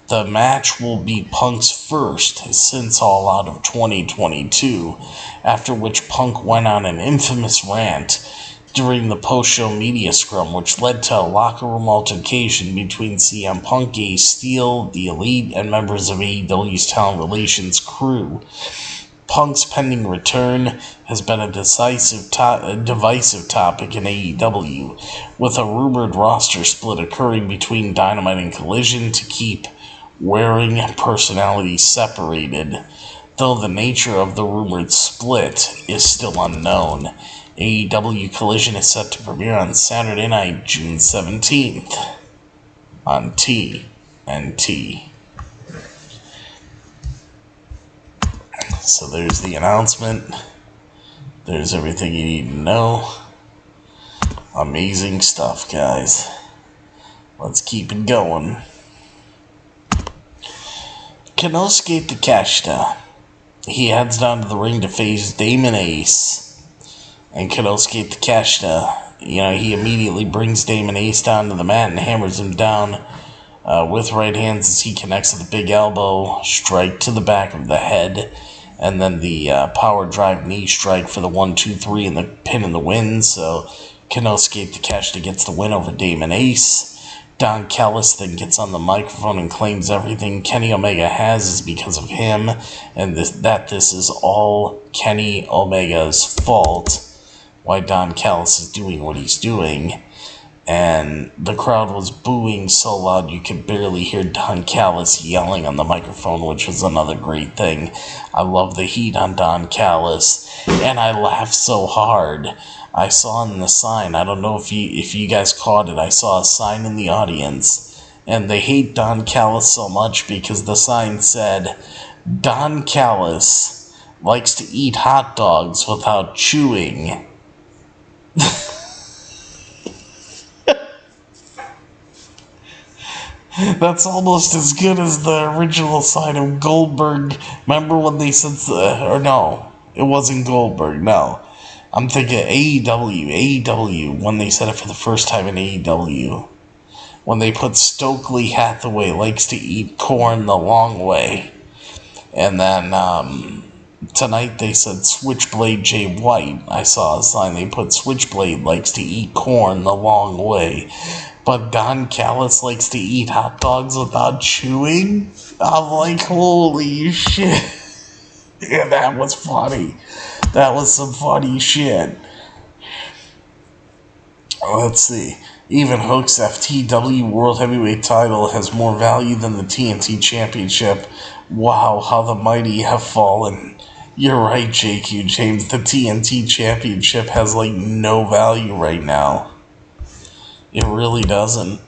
The match will be Punk's first since All Out of 2022, after which Punk went on an infamous rant during the post-show media scrum, which led to a locker room altercation between CM Punk, Ace Steel, the Elite, and members of AEW's Talent Relations crew. Punk's pending return has been a divisive topic in AEW, with a rumored roster split occurring between Dynamite and Collision to keep wearing personalities separated, though the nature of the rumored split is still unknown. AEW Collision is set to premiere on Saturday night, June 17th, on TNT. So there's the announcement. There's everything you need to know. Amazing stuff, guys. Let's keep it going. Konosuke Takeshita. He heads down to the ring to face Damon Ace. And Konosuke Takeshita, he immediately brings Damon Ace down to the mat and hammers him down with right hands as he connects with a big elbow strike to the back of the head. And then the power drive knee strike for the 1-2-3 and the pin in the win. So Konosuke Takeshita gets the win over Damon Ace. Don Callis then gets on the microphone and claims everything Kenny Omega has is because of him, and this is all Kenny Omega's fault, why Don Callis is doing what he's doing. And the crowd was booing so loud you could barely hear Don Callis yelling on the microphone, which was another great thing. I love the heat on Don Callis, and I laughed so hard. I saw in the sign, I don't know if you guys caught it, I saw a sign in the audience, and they hate Don Callis so much because the sign said, Don Callis likes to eat hot dogs without chewing. That's almost as good as the original sign of Goldberg. Remember when they said, or no, it wasn't Goldberg, no. I'm thinking AEW, when they said it for the first time in AEW. When they put Stokely Hathaway likes to eat corn the long way. And then tonight they said Switchblade Jay White. I saw a sign they put Switchblade likes to eat corn the long way. But Don Callis likes to eat hot dogs without chewing? I'm like, holy shit. Yeah, that was funny. That was some funny shit. Let's see. Even Hook's FTW World Heavyweight title has more value than the TNT Championship. Wow, how the mighty have fallen. You're right, JQ James. The TNT Championship has, like, no value right now. It really doesn't.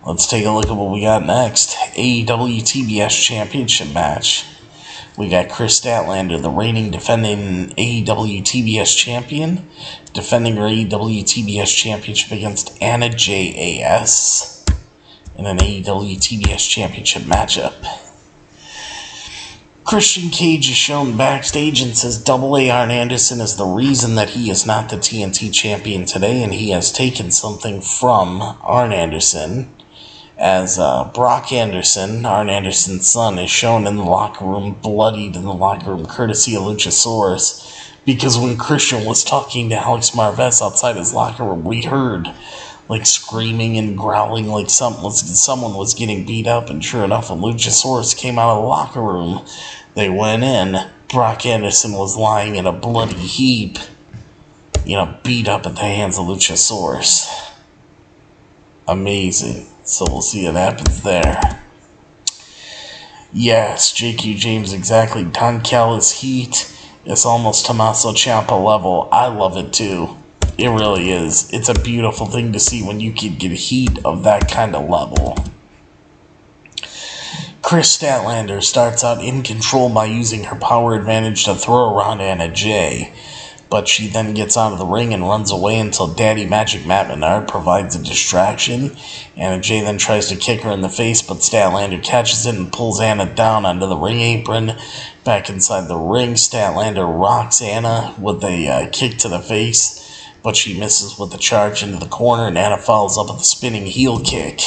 Let's take a look at what we got next. AEW TBS Championship match. We got Chris Statlander, the reigning defending AEW TBS champion, defending her AEW TBS championship against Anna JAS in an AEW TBS championship matchup. Christian Cage is shown backstage and says Double A Arn Anderson is the reason that he is not the TNT champion today, and he has taken something from Arn Anderson. As Brock Anderson, Arn Anderson's son, is shown in the locker room, bloodied in the locker room, courtesy of Luchasaurus, because when Christian was talking to Alex Marvez outside his locker room, we heard, like, screaming and growling like someone was getting beat up, and sure enough, when Luchasaurus came out of the locker room, they went in. Brock Anderson was lying in a bloody heap, beat up at the hands of Luchasaurus. Amazing. So we'll see what happens there. Yes, JQ James, exactly. Don Callis heat. It's almost Tommaso Ciampa level. I love it too. It really is. It's a beautiful thing to see when you can get heat of that kind of level. Chris Statlander starts out in control by using her power advantage to throw around Anna Jay. But she then gets out of the ring and runs away until Daddy Magic Matt Menard provides a distraction. Anna Jay then tries to kick her in the face, but Statlander catches it and pulls Anna down onto the ring apron. Back inside the ring, Statlander rocks Anna with a kick to the face, but she misses with the charge into the corner, and Anna follows up with a spinning heel kick.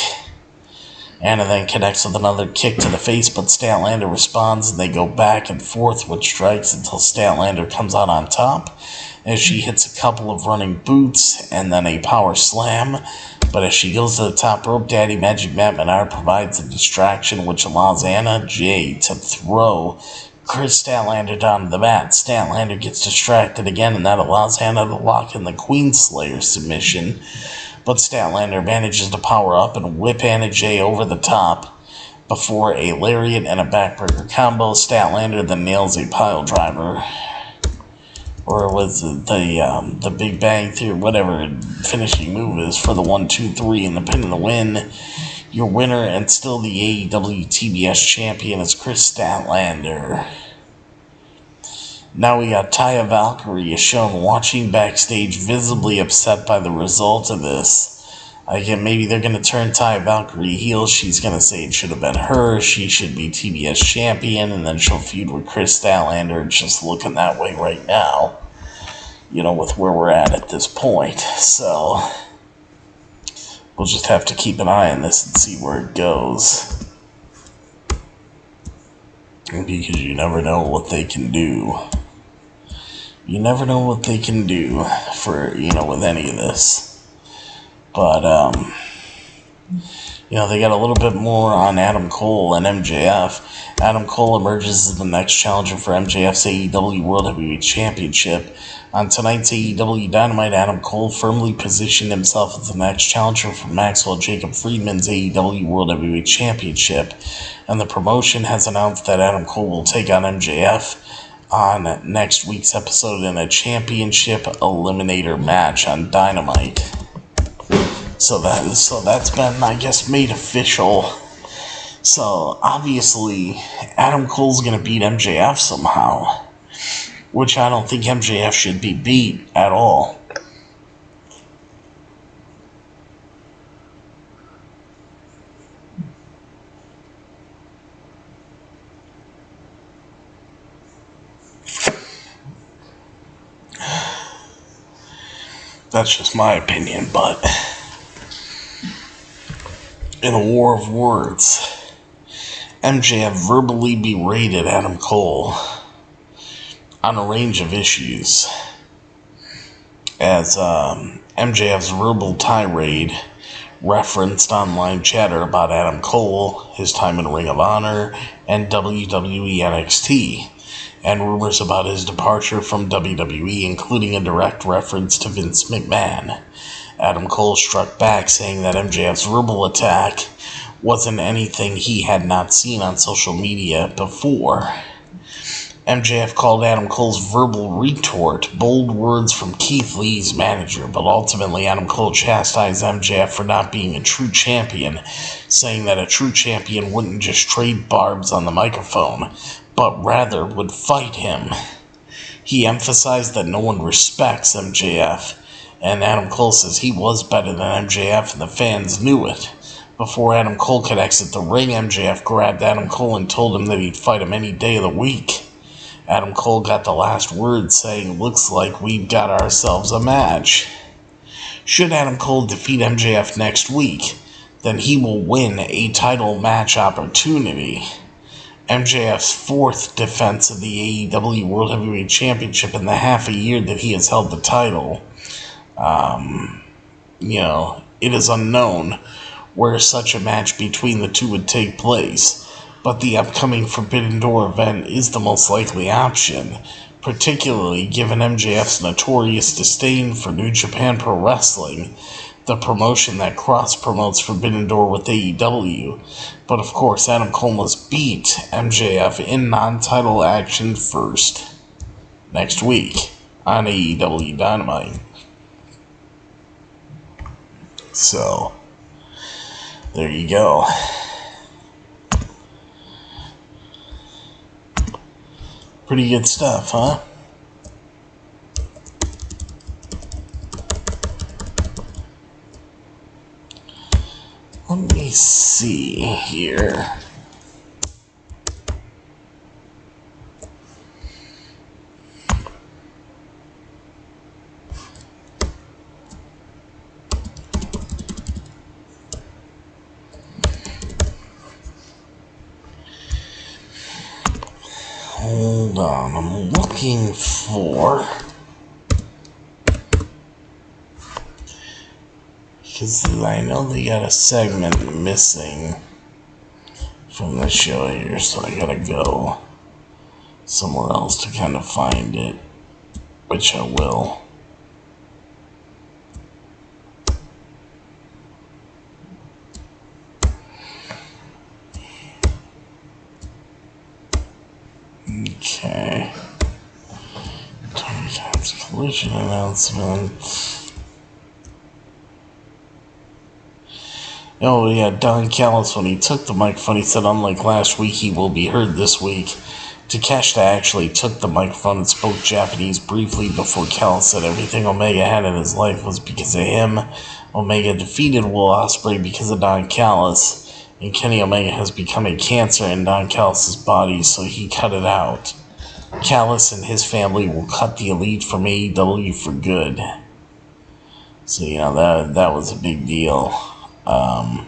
Anna then connects with another kick to the face, but Statlander responds, and they go back and forth with strikes until Statlander comes out on top, as she hits a couple of running boots and then a power slam. But as she goes to the top rope, Daddy Magic Matt Menard provides a distraction, which allows Anna Jay to throw Chris Statlander down to the mat. Statlander gets distracted again, and that allows Anna to lock in the Queenslayer submission. But Statlander manages to power up and whip Anna Jay over the top before a lariat and a backbreaker combo. Statlander then nails a pile driver. Or was it the Big Bang Theory, whatever finishing move is, for the 1, 2, 3 and the pin and the win. Your winner and still the AEW TBS champion is Chris Statlander. Now we got Taya Valkyrie is shown watching backstage, visibly upset by the result of this. Again, maybe they're going to turn Taya Valkyrie heel. She's going to say it should have been her. She should be TBS champion, and then she'll feud with Chris Statlander. It's just looking that way right now, with where we're at this point. So we'll just have to keep an eye on this and see where it goes. Because you never know what they can do. You never know what they can do for, with any of this. But, they got a little bit more on Adam Cole and MJF. Adam Cole emerges as the next challenger for MJF's AEW World Heavyweight Championship. On tonight's AEW Dynamite, Adam Cole firmly positioned himself as the next challenger for Maxwell Jacob Friedman's AEW World Heavyweight Championship. And the promotion has announced that Adam Cole will take on MJF on next week's episode in a championship eliminator match on Dynamite. So that's been, I guess, made official. So obviously Adam Cole's gonna beat MJF somehow, which I don't think MJF should be beat at all. That's just my opinion, but in a war of words, MJF verbally berated Adam Cole on a range of issues, as MJF's verbal tirade referenced online chatter about Adam Cole, his time in Ring of Honor, and WWE NXT, and rumors about his departure from WWE, including a direct reference to Vince McMahon. Adam Cole struck back, saying that MJF's verbal attack wasn't anything he had not seen on social media before. MJF called Adam Cole's verbal retort bold words from Keith Lee's manager, but ultimately Adam Cole chastised MJF for not being a true champion, saying that a true champion wouldn't just trade barbs on the microphone, but rather would fight him. He emphasized that no one respects MJF, and Adam Cole says he was better than MJF and the fans knew it. Before Adam Cole could exit the ring, MJF grabbed Adam Cole and told him that he'd fight him any day of the week. Adam Cole got the last word, saying, "Looks like we've got ourselves a match." Should Adam Cole defeat MJF next week, then he will win a title match opportunity. MJF's fourth defense of the AEW World Heavyweight Championship in the half a year that he has held the title. It is unknown where such a match between the two would take place, but the upcoming Forbidden Door event is the most likely option, particularly given MJF's notorious disdain for New Japan Pro Wrestling, the promotion that cross-promotes Forbidden Door with AEW. But of course, Adam Cole must beat MJF in non-title action first, next week on AEW Dynamite. So, there you go. Pretty good stuff, huh? Let me see here. Hold on, I'm looking for... because I know they got a segment missing from the show here, so I gotta go somewhere else to kind of find it, which I will. Okay. Times collision announcement. Oh yeah, Don Callis, when he took the microphone, he said unlike last week, he will be heard this week. Takeshita actually took the microphone and spoke Japanese briefly before Callis said everything Omega had in his life was because of him. Omega defeated Will Ospreay because of Don Callis, and Kenny Omega has become a cancer in Don Callis' body, so he cut it out. Callis and his family will cut the Elite from AEW for good. So, that was a big deal. Alright.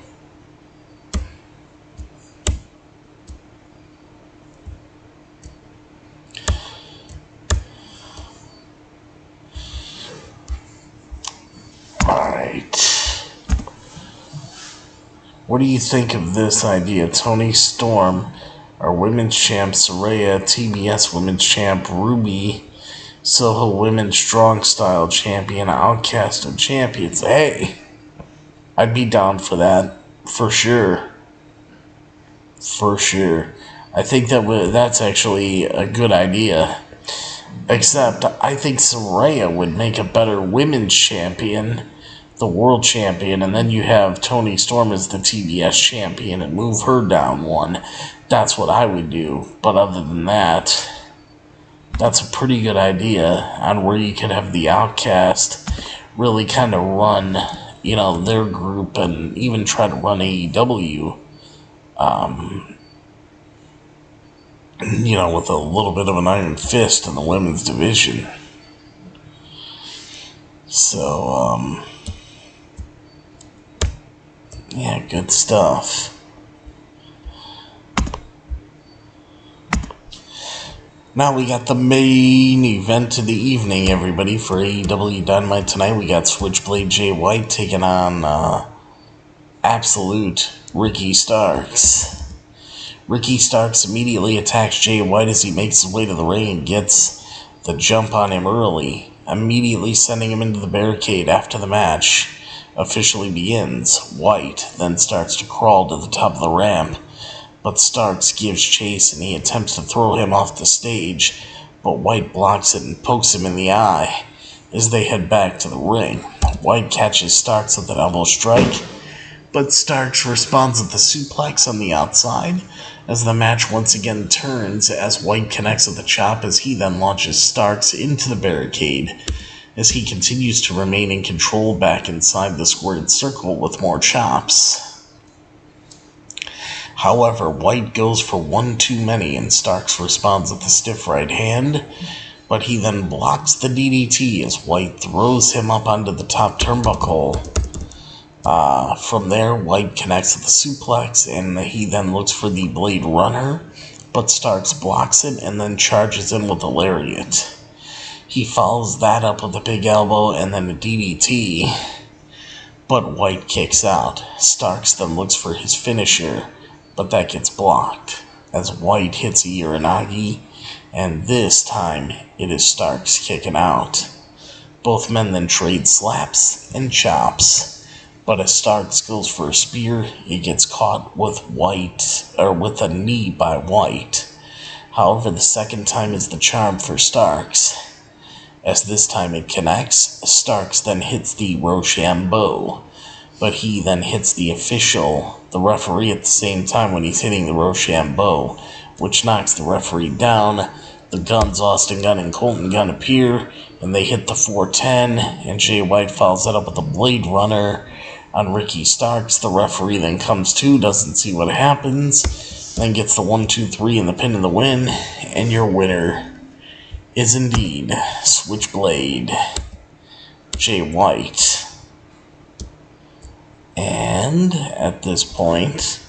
What do you think of this idea? Toni Storm, our women's champ, Saraya, TBS women's champ, Ruby, Soho women's strong style champion, Outcast of champions. Hey! I'd be down for that, for sure. For sure. I think that's actually a good idea. Except, I think Saraya would make a better women's champion, the world champion, and then you have Toni Storm as the TBS champion and move her down one. That's what I would do. But other than that, that's a pretty good idea on where you could have the Outcast really kind of run their group and even try to run AEW, with a little bit of an iron fist in the women's division. So, yeah, good stuff. Now we got the main event of the evening, everybody, for AEW Dynamite tonight. We got Switchblade Jay White taking on Absolute Ricky Starks. Ricky Starks immediately attacks Jay White as he makes his way to the ring and gets the jump on him early, immediately sending him into the barricade. After the match officially begins, White then starts to crawl to the top of the ramp, but Starks gives chase and he attempts to throw him off the stage, but White blocks it and pokes him in the eye. As they head back to the ring, White catches Starks with an elbow strike, but Starks responds with a suplex on the outside as the match once again turns as White connects with a chop as he then launches Starks into the barricade as he continues to remain in control back inside the squared circle with more chops. However, White goes for one too many and Starks responds with a stiff right hand, but he then blocks the DDT as White throws him up onto the top turnbuckle. From there, White connects with the suplex, and he then looks for the Blade Runner, but Starks blocks it and then charges in with a lariat. He follows that up with a big elbow and then a DDT, but White kicks out. Starks then looks for his finisher, but that gets blocked as White hits a Uranagi, and this time it is Starks kicking out. Both men then trade slaps and chops. But as Starks goes for a spear, he gets caught with with a knee by White. However, the second time is the charm for Starks. As this time it connects, Starks then hits the Rochambeau. But he then hits the referee at the same time when he's hitting the Rochambeau, which knocks the referee down. The Guns, Austin Gunn and Colton Gunn appear, and they hit the 410, and Jay White follows that up with a Blade Runner on Ricky Starks. The referee then comes to, doesn't see what happens, then gets the 1-2-3 and the pin and the win, and your winner is indeed Switchblade Jay White. And at this point,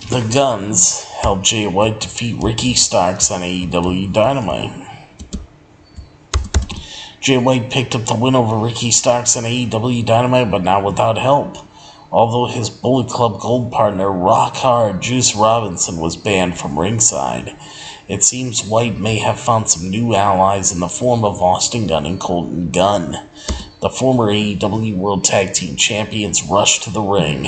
the Guns help Jay White defeat Ricky Starks on AEW Dynamite. Jay White picked up the win over Ricky Starks on AEW Dynamite, but not without help. Although his Bullet Club Gold partner, Rock Hard Juice Robinson, was banned from ringside, it seems White may have found some new allies in the form of Austin Gunn and Colton Gunn. The former AEW World Tag Team Champions rushed to the ring,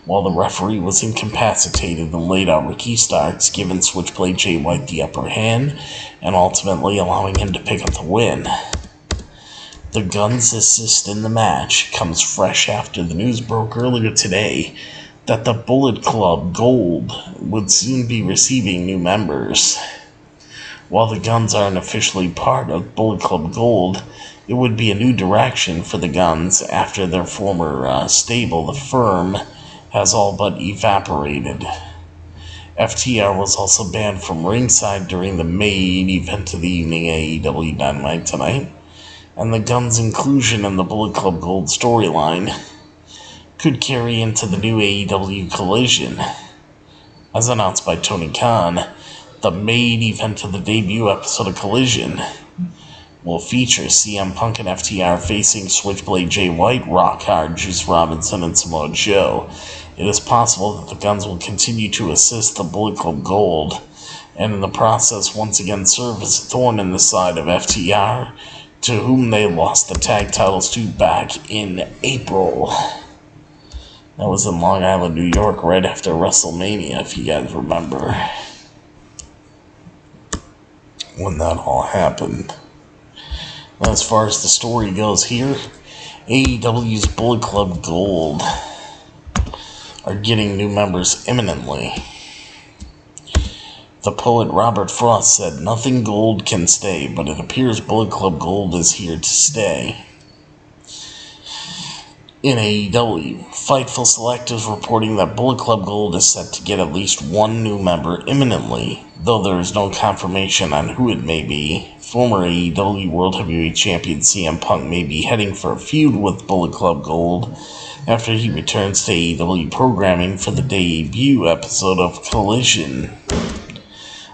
while the referee was incapacitated and laid out Ricky Starks, giving Switchblade Jay White the upper hand, and ultimately allowing him to pick up the win. The Guns' assist in the match comes fresh after the news broke earlier today that the Bullet Club Gold would soon be receiving new members. While the Guns aren't officially part of Bullet Club Gold, it would be a new direction for the Guns after their former stable, the Firm, has all but evaporated. FTR was also banned from ringside during the main event of the evening AEW Dynamite tonight, and the Guns' inclusion in the Bullet Club Gold storyline could carry into the new AEW Collision. As announced by Tony Khan, the main event of the debut episode of Collision will feature CM Punk and FTR facing Switchblade Jay White, Rock Hard, Juice Robinson, and Samoa Joe. It is possible that the Guns will continue to assist the Bullet Club Gold, and in the process once again serve as a thorn in the side of FTR, to whom they lost the tag titles to back in April. That was in Long Island, New York, right after WrestleMania, if you guys remember when that all happened. As far as the story goes here, AEW's Bullet Club Gold are getting new members imminently. The poet Robert Frost said, "Nothing gold can stay, but it appears Bullet Club Gold is here to stay." In AEW, Fightful Select is reporting that Bullet Club Gold is set to get at least one new member imminently, though there is no confirmation on who it may be. Former AEW World Heavyweight Champion CM Punk may be heading for a feud with Bullet Club Gold after he returns to AEW programming for the debut episode of Collision.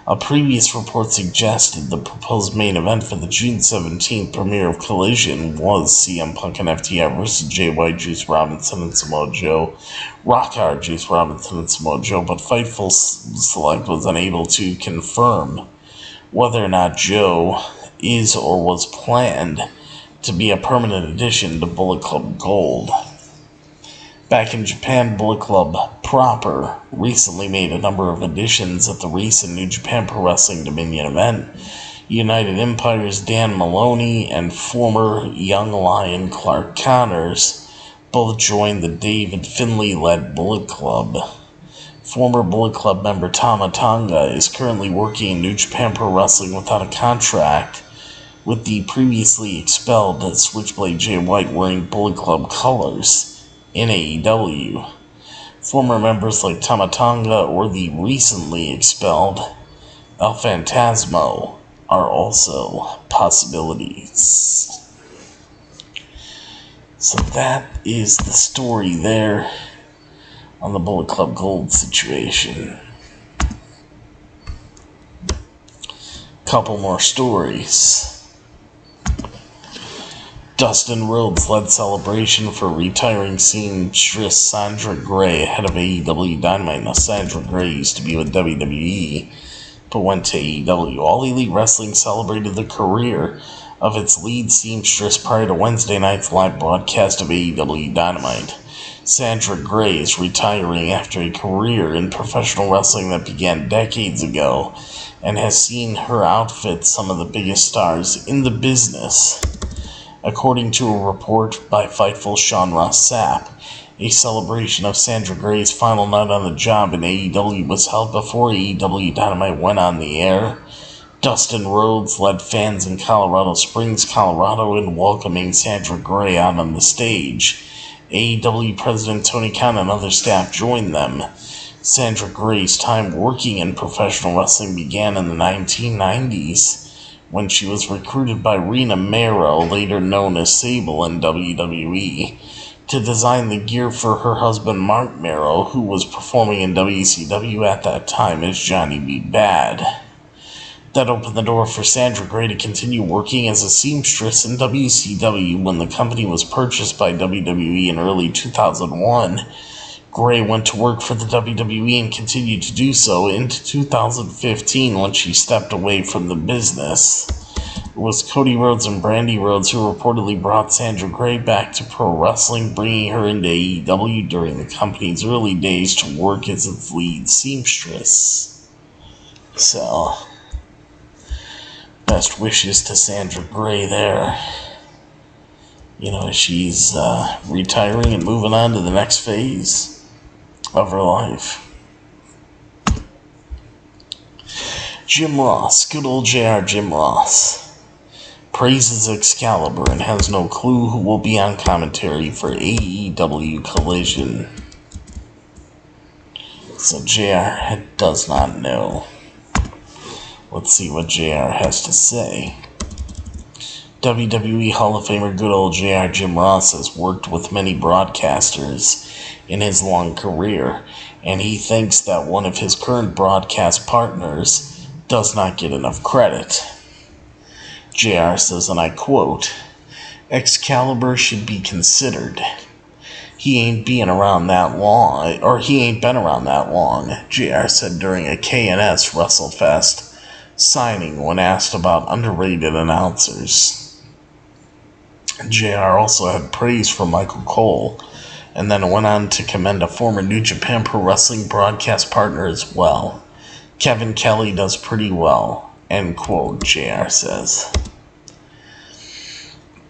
A previous report suggested the proposed main event for the June 17th premiere of Collision was CM Punk and FTR versus Jay White, Juice Robinson, and Samoa Joe, Rock Hard, Juice Robinson, and Samoa Joe, but Fightful Select was unable to confirm whether or not Joe is or was planned to be a permanent addition to Bullet Club Gold. Back in Japan, Bullet Club proper recently made a number of additions at the recent New Japan Pro Wrestling Dominion event. United Empire's Dan Maloney and former Young Lion Clark Connors both joined the David Finlay-led Bullet Club. Former Bullet Club member Tama Tonga is currently working in New Japan Pro Wrestling without a contract, with the previously expelled Switchblade Jay White wearing Bullet Club colors in AEW. Former members like Tama Tonga or the recently expelled El Phantasmo are also possibilities. So that is the story there on the Bullet Club Gold situation. Couple more stories. Dustin Rhodes led celebration for retiring seamstress Sandra Gray ahead of AEW Dynamite. Now, Sandra Gray used to be with WWE, but went to AEW. All Elite Wrestling celebrated the career of its lead seamstress prior to Wednesday night's live broadcast of AEW Dynamite. Sandra Gray is retiring after a career in professional wrestling that began decades ago and has seen her outfit some of the biggest stars in the business. According to a report by Fightful Sean Ross Sapp, a celebration of Sandra Gray's final night on the job in AEW was held before AEW Dynamite went on the air. Dustin Rhodes led fans in Colorado Springs, Colorado in welcoming Sandra Gray out on the stage. AEW President Tony Khan and other staff joined them. Sandra Gray's time working in professional wrestling began in the 1990s when she was recruited by Rena Mero, later known as Sable in WWE, to design the gear for her husband Mark Mero, who was performing in WCW at that time as Johnny B. Bad. That opened the door for Sandra Gray to continue working as a seamstress in WCW. When the company was purchased by WWE in early 2001, Gray went to work for the WWE and continued to do so into 2015 when she stepped away from the business. It was Cody Rhodes and Brandy Rhodes who reportedly brought Sandra Gray back to pro wrestling, bringing her into AEW during the company's early days to work as its lead seamstress. So, best wishes to Sandra Gray there. You know, she's retiring and moving on to the next phase of her life. Jim Ross, good old JR Jim Ross, praises Excalibur and has no clue who will be on commentary for AEW Collision. So JR does not know. Let's see what JR has to say. WWE Hall of Famer good old JR Jim Ross has worked with many broadcasters in his long career, and he thinks that one of his current broadcast partners does not get enough credit. JR says, and I quote, Excalibur should be considered. He ain't been around that long, JR said during a K&S WrestleFest signing when asked about underrated announcers. JR also had praise for Michael Cole, and then went on to commend a former New Japan Pro Wrestling broadcast partner as well. Kevin Kelly does pretty well, end quote, JR says.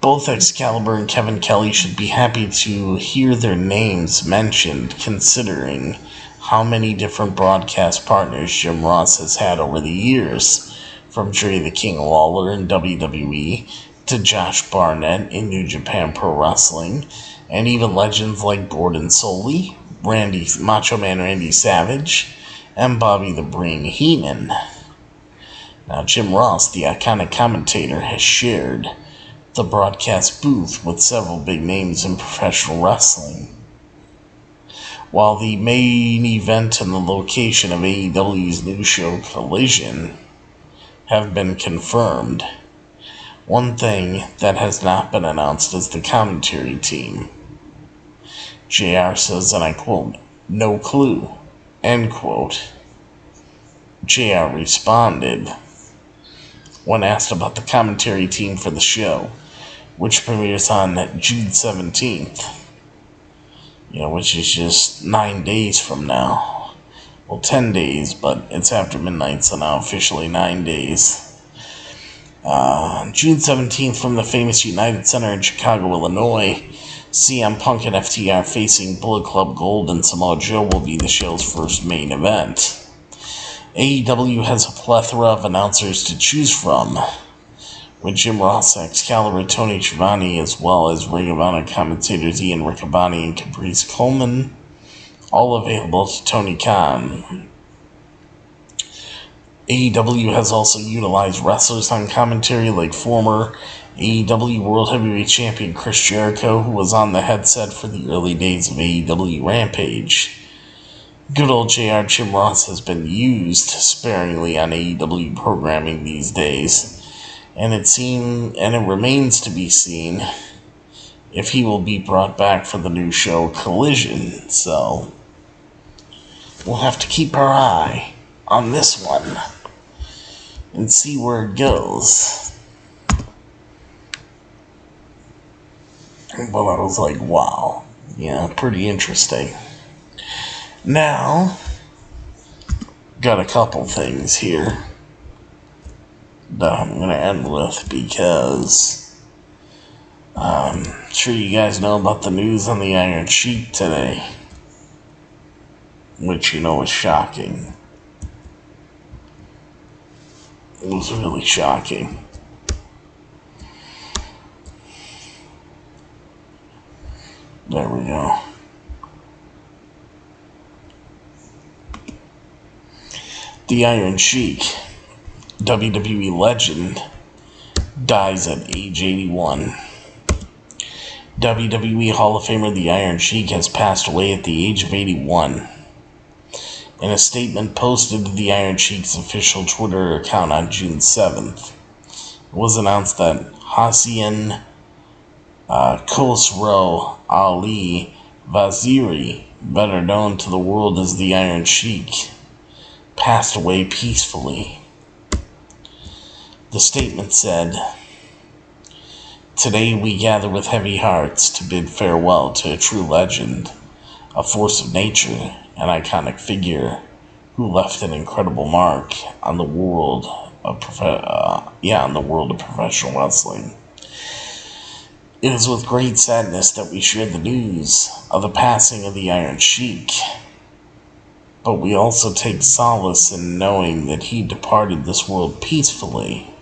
Both Excalibur and Kevin Kelly should be happy to hear their names mentioned, considering how many different broadcast partners Jim Ross has had over the years, from Jerry the King Lawler in WWE to Josh Barnett in New Japan Pro Wrestling, and even legends like Gordon Soley, Macho Man Randy Savage, and Bobby the Brain Heenan. Now, Jim Ross, the iconic commentator, has shared the broadcast booth with several big names in professional wrestling. While the main event and the location of AEW's new show Collision have been confirmed, one thing that has not been announced is the commentary team. JR says, and I quote, no clue, end quote. JR responded when asked about the commentary team for the show, which premieres on June 17th. which is just 9 days from now. Well, 10 days, but it's after midnight, so now officially 9 days. June 17th from the famous United Center in Chicago, Illinois, CM Punk and FTR facing Bullet Club Gold and Samoa Joe will be the show's first main event. AEW has a plethora of announcers to choose from, with Jim Ross, Excalibur, Tony Schiavone, as well as Ring of Honor commentators Ian Riccaboni and Caprice Coleman, all available to Tony Khan. AEW has also utilized wrestlers on commentary like former AEW World Heavyweight Champion Chris Jericho, who was on the headset for the early days of AEW Rampage. Good old JR Jim Ross has been used sparingly on AEW programming these days, and it remains to be seen if he will be brought back for the new show Collision, so we'll have to keep our eye on this one and see where it goes. But I was like, wow, yeah, pretty interesting. Now, got a couple things here that I'm going to end with because I'm sure you guys know about the news on the Iron Sheik today, which is shocking. It was really shocking. There we go. The Iron Sheik, WWE legend, dies at age 81. WWE Hall of Famer The Iron Sheik has passed away at the age of 81. In a statement posted to the Iron Sheik's official Twitter account on June 7th, it was announced that Hassan Khosrow Ali Vaziri, better known to the world as the Iron Sheik, passed away peacefully. The statement said, "Today we gather with heavy hearts to bid farewell to a true legend, a force of nature, an iconic figure who left an incredible mark on the world of professional wrestling. It is with great sadness that we share the news of the passing of the Iron Sheik, but we also take solace in knowing that he departed this world peacefully,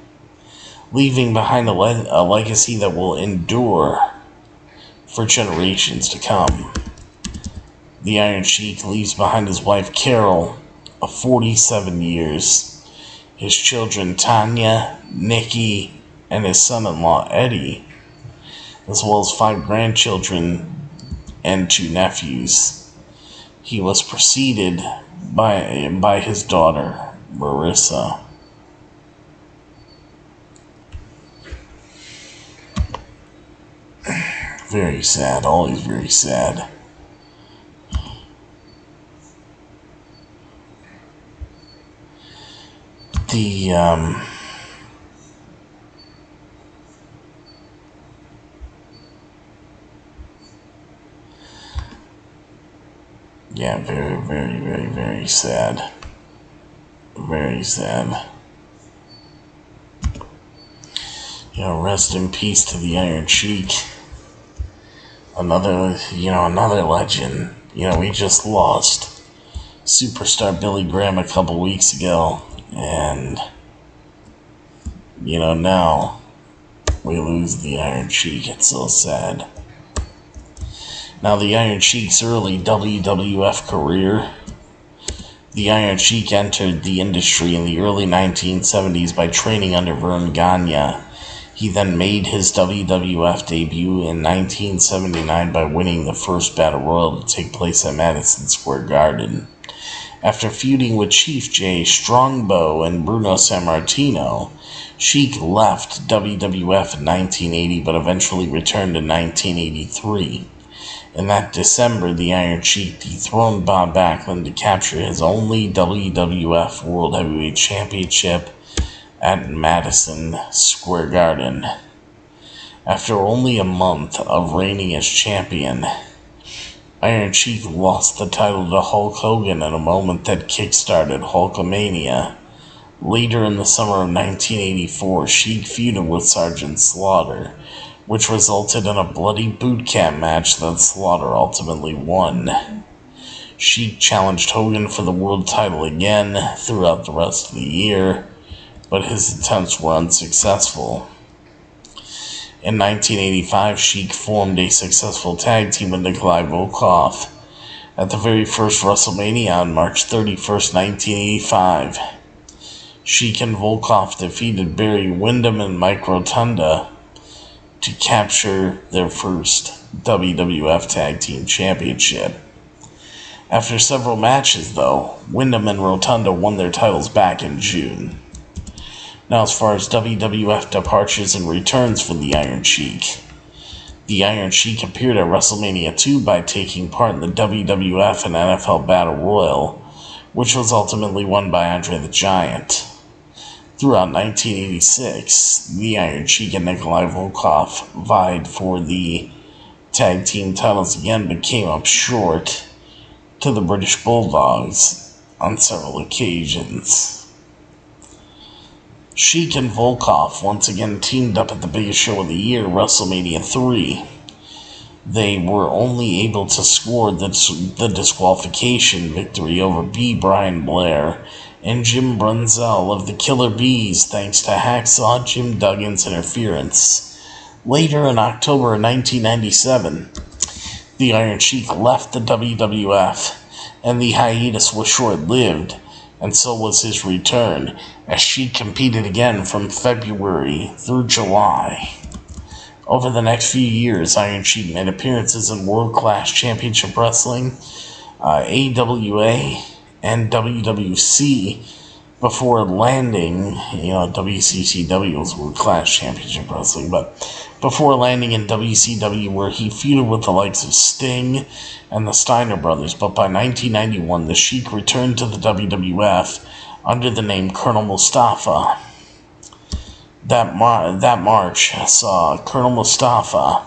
leaving behind a legacy that will endure for generations to come. The Iron Sheik leaves behind his wife Carol of 47 years, his children Tanya, Nikki, and his son-in-law Eddie, as well as 5 grandchildren and 2 nephews. He was preceded by his daughter, Marissa." Very sad, always very sad. Yeah, very, very, very, very sad. Very sad. Rest in peace to the Iron Sheik. Another legend. We just lost superstar Billy Graham a couple weeks ago, and now we lose the Iron Sheik. It's so sad. Now, the Iron Sheik's early WWF career. The Iron Sheik entered the industry in the early 1970s by training under Vern Gagne. He then made his WWF debut in 1979 by winning the first Battle Royal to take place at Madison Square Garden. After feuding with Chief Jay Strongbow and Bruno Sammartino, Sheik left WWF in 1980 but eventually returned in 1983. In that December, the Iron Sheik dethroned Bob Backlund to capture his only WWF World Heavyweight Championship at Madison Square Garden. After only a month of reigning as champion, Iron Sheik lost the title to Hulk Hogan in a moment that kickstarted Hulkamania. Later in the summer of 1984, Sheik feuded with Sergeant Slaughter, which resulted in a bloody boot camp match that Slaughter ultimately won. Sheik challenged Hogan for the world title again throughout the rest of the year, but his attempts were unsuccessful. In 1985, Sheik formed a successful tag team with Nikolai Volkov at the very first WrestleMania on March 31st, 1985. Sheik and Volkov defeated Barry Windham and Mike Rotunda to capture their first WWF Tag Team Championship. After several matches, though, Windham and Rotunda won their titles back in June. Now, as far as WWF departures and returns for the Iron Sheik. The Iron Sheik appeared at WrestleMania 2 by taking part in the WWF and NFL Battle Royal, which was ultimately won by Andre the Giant. Throughout 1986, the Iron Sheik and Nikolai Volkov vied for the tag team titles again, but came up short to the British Bulldogs on several occasions. Sheik and Volkov once again teamed up at the biggest show of the year, WrestleMania 3. They were only able to score the disqualification victory over B. Brian Blair and Jim Brunzell of the Killer Bees, thanks to Hacksaw Jim Duggan's interference. Later in October 1997, the Iron Sheik left the WWF, and the hiatus was short-lived, and so was his return, as Sheik competed again from February through July. Over the next few years, Iron Sheik made appearances in World Class Championship Wrestling, AWA, and WWC before landing, WCCW was World Class Championship Wrestling, but before landing in WCW, where he feuded with the likes of Sting and the Steiner Brothers. But by 1991, the Sheik returned to the WWF under the name Colonel Mustafa. That March saw Colonel Mustafa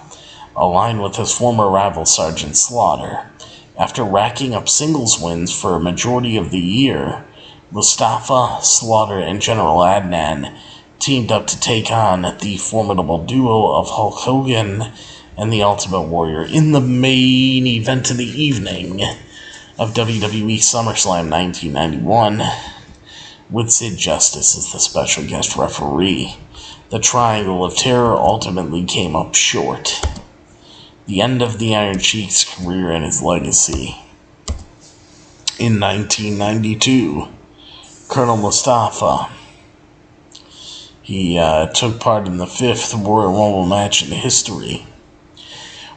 align with his former rival Sergeant Slaughter. After racking up singles wins for a majority of the year, Mustafa, Slaughter, and General Adnan teamed up to take on the formidable duo of Hulk Hogan and the Ultimate Warrior in the main event of the evening of WWE SummerSlam 1991, with Sid Justice as the special guest referee. The Triangle of Terror ultimately came up short. The end of the Iron Sheik's career and his legacy. In 1992, Colonel Mustafa, he took part in the 5th Royal Rumble match in history,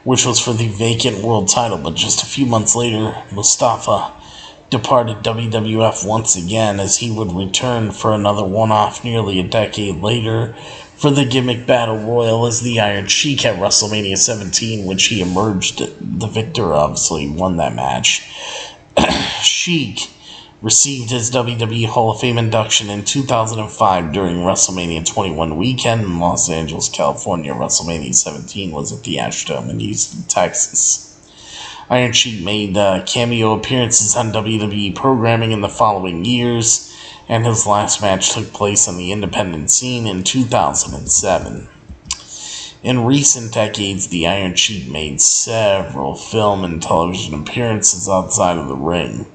which was for the vacant world title, but just a few months later, Mustafa departed WWF once again, as he would return for another one-off nearly a decade later for the gimmick Battle Royal as the Iron Sheik at WrestleMania 17, which he emerged the victor, obviously won that match. Sheik received his WWE Hall of Fame induction in 2005 during WrestleMania 21 weekend in Los Angeles, California. WrestleMania 17 was at the Astrodome in Houston, Texas. Iron Sheik made cameo appearances on WWE programming in the following years, and his last match took place on the independent scene in 2007. In recent decades, the Iron Sheik made several film and television appearances outside of the ring.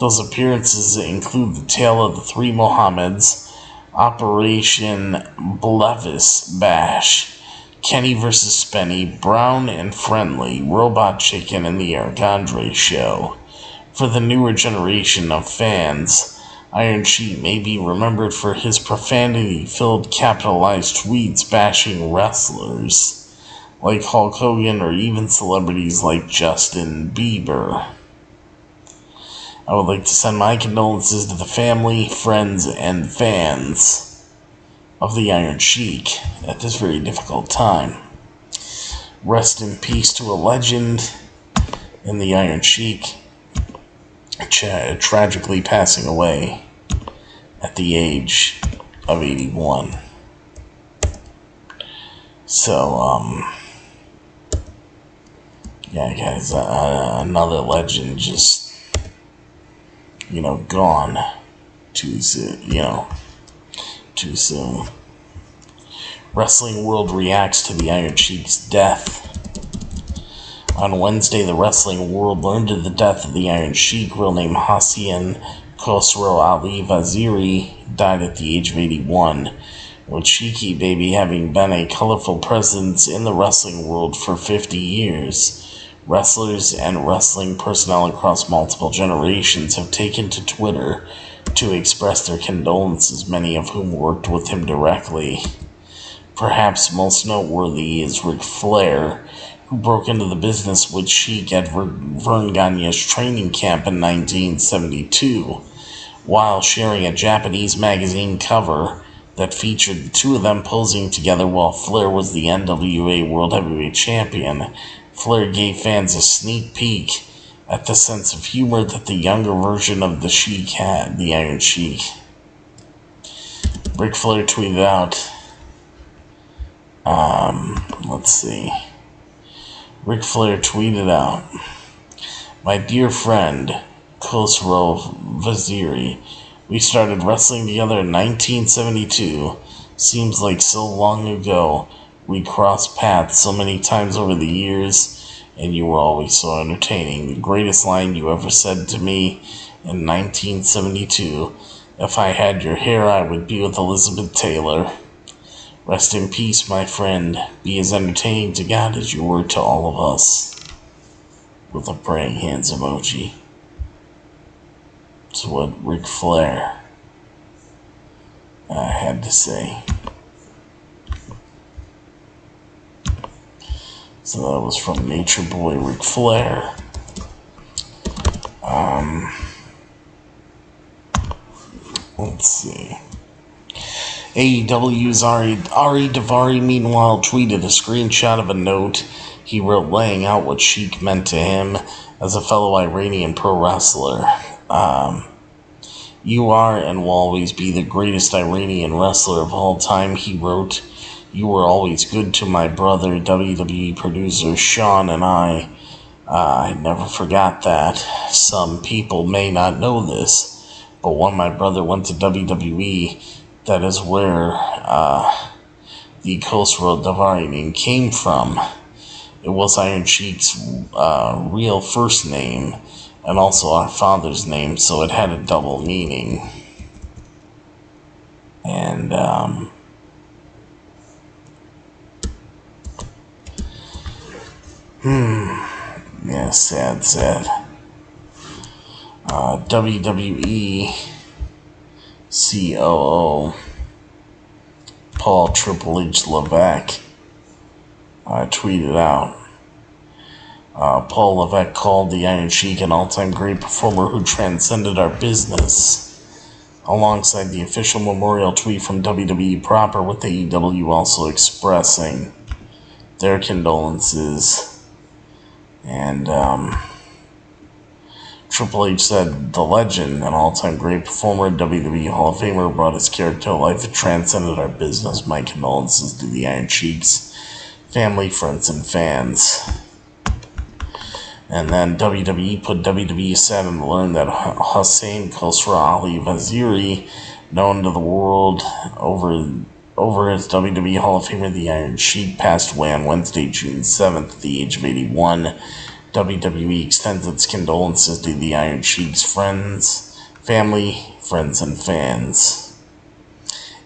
Those appearances include The Tale of the Three Mohammeds, Operation Blevis Bash, Kenny vs. Spenny, Brown and Friendly, Robot Chicken, and The Eric Andre Show. For the newer generation of fans, Iron Sheik may be remembered for his profanity-filled capitalized tweets bashing wrestlers like Hulk Hogan or even celebrities like Justin Bieber. I would like to send my condolences to the family, friends, and fans of the Iron Sheik at this very difficult time. Rest in peace to a legend in the Iron Sheik, tragically passing away at the age of 81. So, Yeah, guys, another legend just, gone too soon, too soon. Wrestling World reacts to the Iron Sheik's death. On Wednesday, the Wrestling World learned of the death of the Iron Sheik, real name Hassan Khosrow Ali Vaziri, died at the age of 81, with Sheiky Baby having been a colorful presence in the wrestling world for 50 years. Wrestlers and wrestling personnel across multiple generations have taken to Twitter to express their condolences, many of whom worked with him directly. Perhaps most noteworthy is Ric Flair, who broke into the business with Sheik at Vern Gagne's training camp in 1972, while sharing a Japanese magazine cover that featured the two of them posing together while Flair was the NWA World Heavyweight Champion. Flair gave fans a sneak peek at the sense of humor that the younger version of the Sheik had, the Iron Sheik. Ric Flair tweeted out, Ric Flair tweeted out, "My dear friend, Khosrow Vaziri, we started wrestling together in 1972. Seems like so long ago. We crossed paths so many times over the years, and you were always so entertaining. The greatest line you ever said to me in 1972, if I had your hair, I would be with Elizabeth Taylor. Rest in peace, my friend. Be as entertaining to God as you were to all of us." With a praying hands emoji. That's what Ric Flair had to say. So that was from Nature Boy Ric Flair. Let's see. AEW's Ari Daivari, meanwhile, tweeted a screenshot of a note he wrote laying out what Sheik meant to him as a fellow Iranian pro wrestler. "You are and will always be the greatest Iranian wrestler of all time," he wrote. "You were always good to my brother, WWE producer Sean, and I never forgot that. Some people may not know this, but when my brother went to WWE, that is where the Khosrow Daivari name came from. It was Iron Sheik's real first name, and also our father's name, so it had a double meaning." And, yeah, sad. WWE COO Paul Triple H Levesque tweeted out, Paul Levesque called the Iron Sheik an all-time great performer who transcended our business, alongside the official memorial tweet from WWE proper, with AEW also expressing their condolences. And Triple H said, "The legend, an all-time great performer, WWE Hall of Famer, brought his character to life and transcended our business. My condolences to the Iron Sheik's family, friends, and fans." And then WWE put WWE saddened to learn that Hassan Khosrow Ali Vaziri, known to the world over as WWE Hall of Famer, the Iron Sheik, passed away on Wednesday, June 7th, at the age of 81. WWE extends its condolences to the Iron Sheik's family, friends, and fans.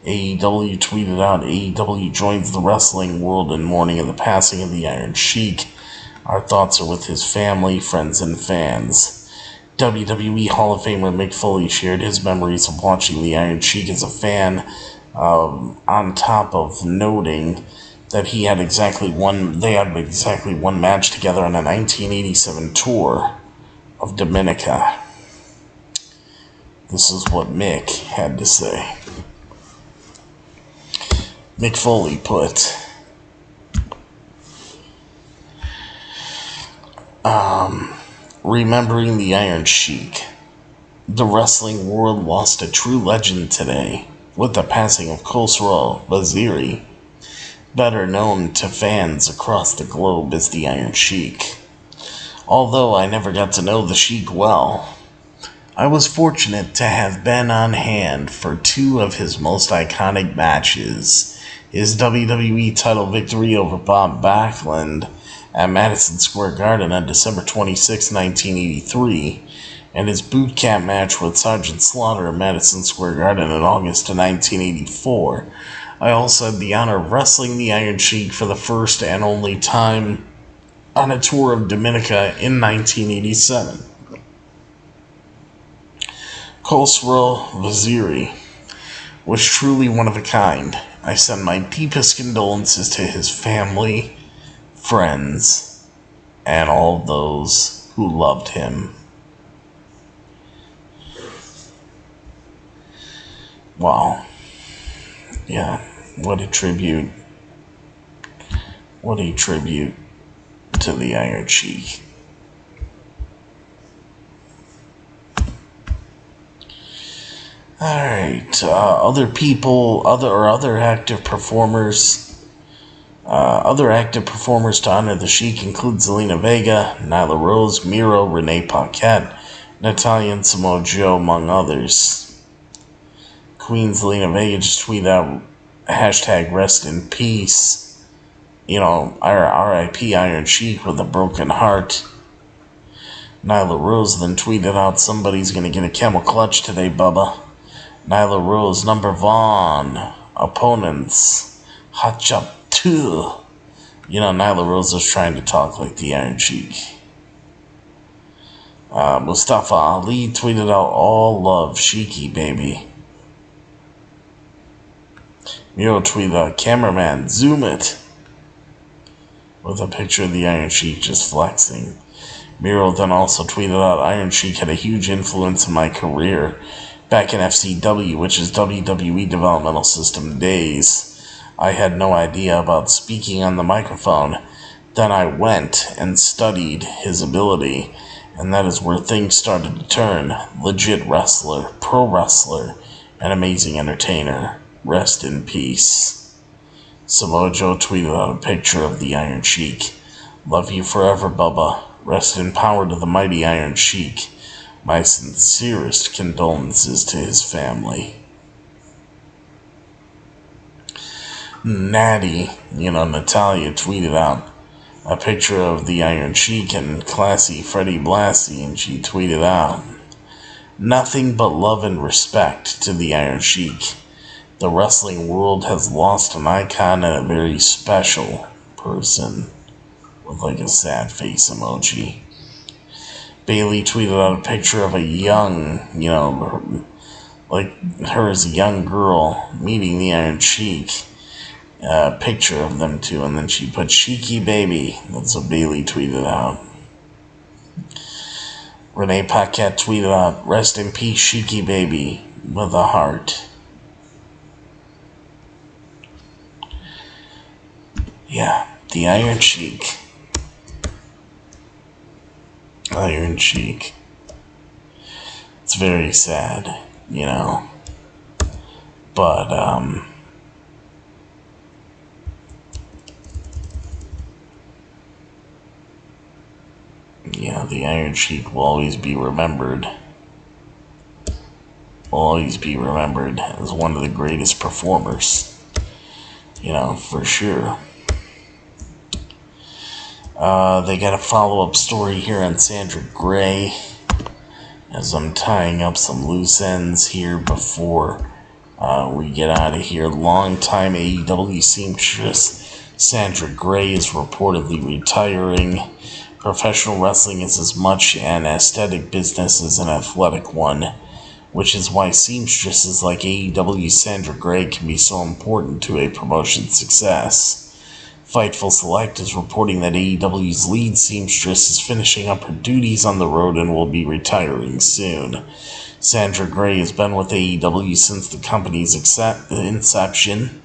AEW tweeted out, "AEW joins the wrestling world in mourning of the passing of the Iron Sheik. Our thoughts are with his family, friends, and fans." WWE Hall of Famer Mick Foley shared his memories of watching the Iron Sheik as a fan, on top of noting that they had exactly one match together on a 1987 tour of Dominica. This is what Mick had to say. Mick Foley put, "Remembering the Iron Sheik. The wrestling world lost a true legend today with the passing of Khosrow Vaziri, better known to fans across the globe as the Iron Sheik. Although I never got to know the Sheik well, I was fortunate to have been on hand for two of his most iconic matches. His WWE title victory over Bob Backlund at Madison Square Garden on December 26, 1983, and his boot camp match with Sergeant Slaughter at Madison Square Garden in August of 1984. I also had the honor of wrestling the Iron Sheik for the first and only time on a tour of Dominica in 1987. Khosrow Vaziri was truly one of a kind. I send my deepest condolences to his family, friends, and all those who loved him. Wow. Yeah, what a tribute. What a tribute to the Iron Sheik. Alright, other active performers. Other active performers to honor the Sheik include Zelina Vega, Nyla Rose, Miro, Renee Paquette, Natalya, and Samoa Joe, among others. Queen Zelina Vega just tweeted out hashtag rest in peace. RIP Iron Sheik with a broken heart. Nyla Rose then tweeted out, somebody's gonna get a camel clutch today, Bubba. Nyla Rose, number one. Opponents. Hot Chop 2. Nyla Rose was trying to talk like the Iron Sheik. Mustafa Ali tweeted out, all love, Sheiky, baby. Miro tweeted out, cameraman, zoom it. With a picture of the Iron Sheik just flexing. Miro then also tweeted out, Iron Sheik had a huge influence in my career. Back in FCW, which is WWE Developmental System days, I had no idea about speaking on the microphone. Then I went and studied his ability, and that is where things started to turn. Legit wrestler, pro wrestler, and amazing entertainer. Rest in peace. Samoa Joe tweeted out a picture of the Iron Sheik. Love you forever, Bubba. Rest in power to the mighty Iron Sheik. My sincerest condolences to his family. Natty, Natalya tweeted out a picture of the Iron Sheik and classy Freddie Blassie, and she tweeted out, nothing but love and respect to the Iron Sheik. The wrestling world has lost an icon and a very special person, with like a sad face emoji. Bailey tweeted out a picture of a young, her as a young girl meeting the Iron Sheik. A picture of them two, and then she put Sheiky baby. That's what Bailey tweeted out. Renee Paquette tweeted out, rest in peace, Sheiky baby, with a heart. Yeah, the Iron Sheik. Iron Sheik. It's very sad, But, the Iron Sheik will always be remembered. Will always be remembered as one of the greatest performers. For sure. They got a follow-up story here on Sandra Gray, as I'm tying up some loose ends here before we get out of here. Longtime AEW seamstress Sandra Gray is reportedly retiring. Professional wrestling is as much an aesthetic business as an athletic one, which is why seamstresses like AEW Sandra Gray can be so important to a promotion's success. Fightful Select is reporting that AEW's lead seamstress is finishing up her duties on the road and will be retiring soon. Sandra Gray has been with AEW since the company's inception,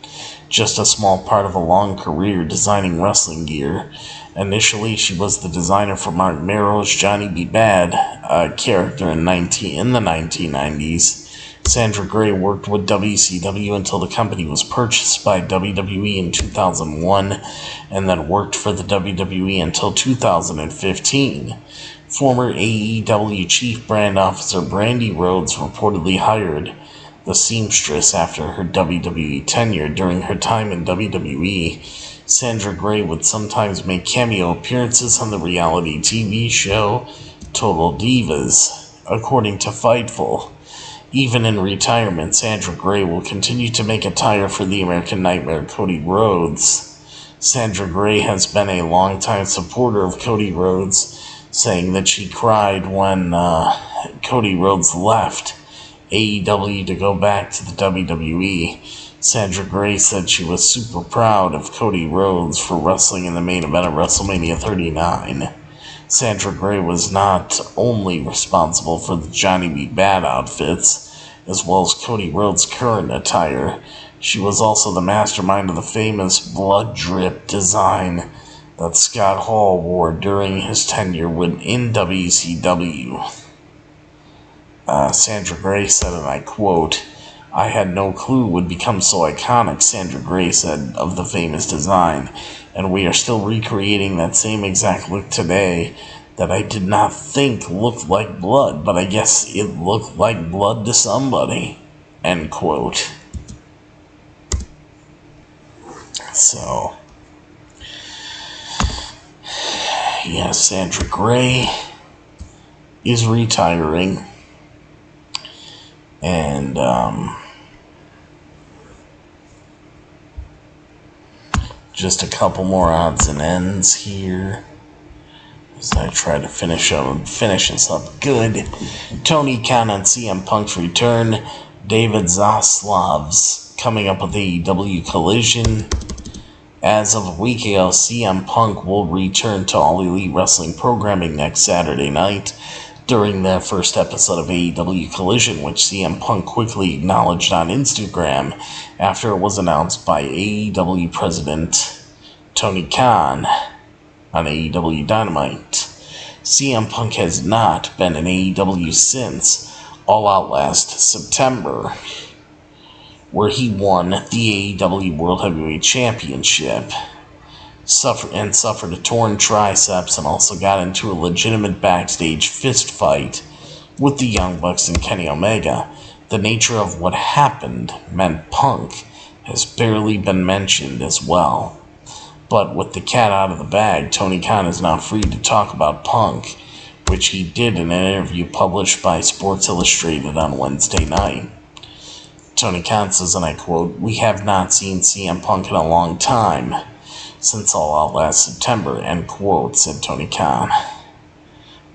just a small part of a long career designing wrestling gear. Initially, she was the designer for Mark Merrow's Johnny B. Bad character in the 1990s. Sandra Gray worked with WCW until the company was purchased by WWE in 2001, and then worked for the WWE until 2015. Former AEW Chief Brand Officer Brandy Rhodes reportedly hired the seamstress after her WWE tenure. During her time in WWE, Sandra Gray would sometimes make cameo appearances on the reality TV show Total Divas, according to Fightful. Even in retirement, Sandra Gray will continue to make attire for the American Nightmare Cody Rhodes. Sandra Gray has been a longtime supporter of Cody Rhodes, saying that she cried when Cody Rhodes left AEW to go back to the WWE. Sandra Gray said she was super proud of Cody Rhodes for wrestling in the main event of WrestleMania 39. Sandra Gray was not only responsible for the Johnny B. Bad outfits, as well as Cody Rhodes' current attire. She was also the mastermind of the famous blood drip design that Scott Hall wore during his tenure in WCW. Sandra Gray said, and I quote, "I had no clue it would become so iconic," Sandra Gray said of the famous design, "and we are still recreating that same exact look today that I did not think looked like blood, but I guess it looked like blood to somebody," end quote. So, yes, Sandra Gray is retiring, and just a couple more odds and ends here as I try to finish this up good. Tony Khan and CM Punk's return. David Zaslav's coming up with AEW Collision. As of a week ago, CM Punk will return to All Elite Wrestling programming next Saturday night during the first episode of AEW Collision, which CM Punk quickly acknowledged on Instagram after it was announced by AEW President Tony Khan on AEW Dynamite. CM Punk has not been in AEW since All Out last September, where he won the AEW World Heavyweight Championship, suffered a torn triceps, and also got into a legitimate backstage fist fight with the Young Bucks and Kenny Omega. The nature of what happened meant Punk has barely been mentioned as well. But with the cat out of the bag, Tony Khan is now free to talk about Punk, which he did in an interview published by Sports Illustrated on Wednesday night. Tony Khan says, and I quote, "We have not seen CM Punk in a long time, since All Out last September," end quote, said Tony Khan.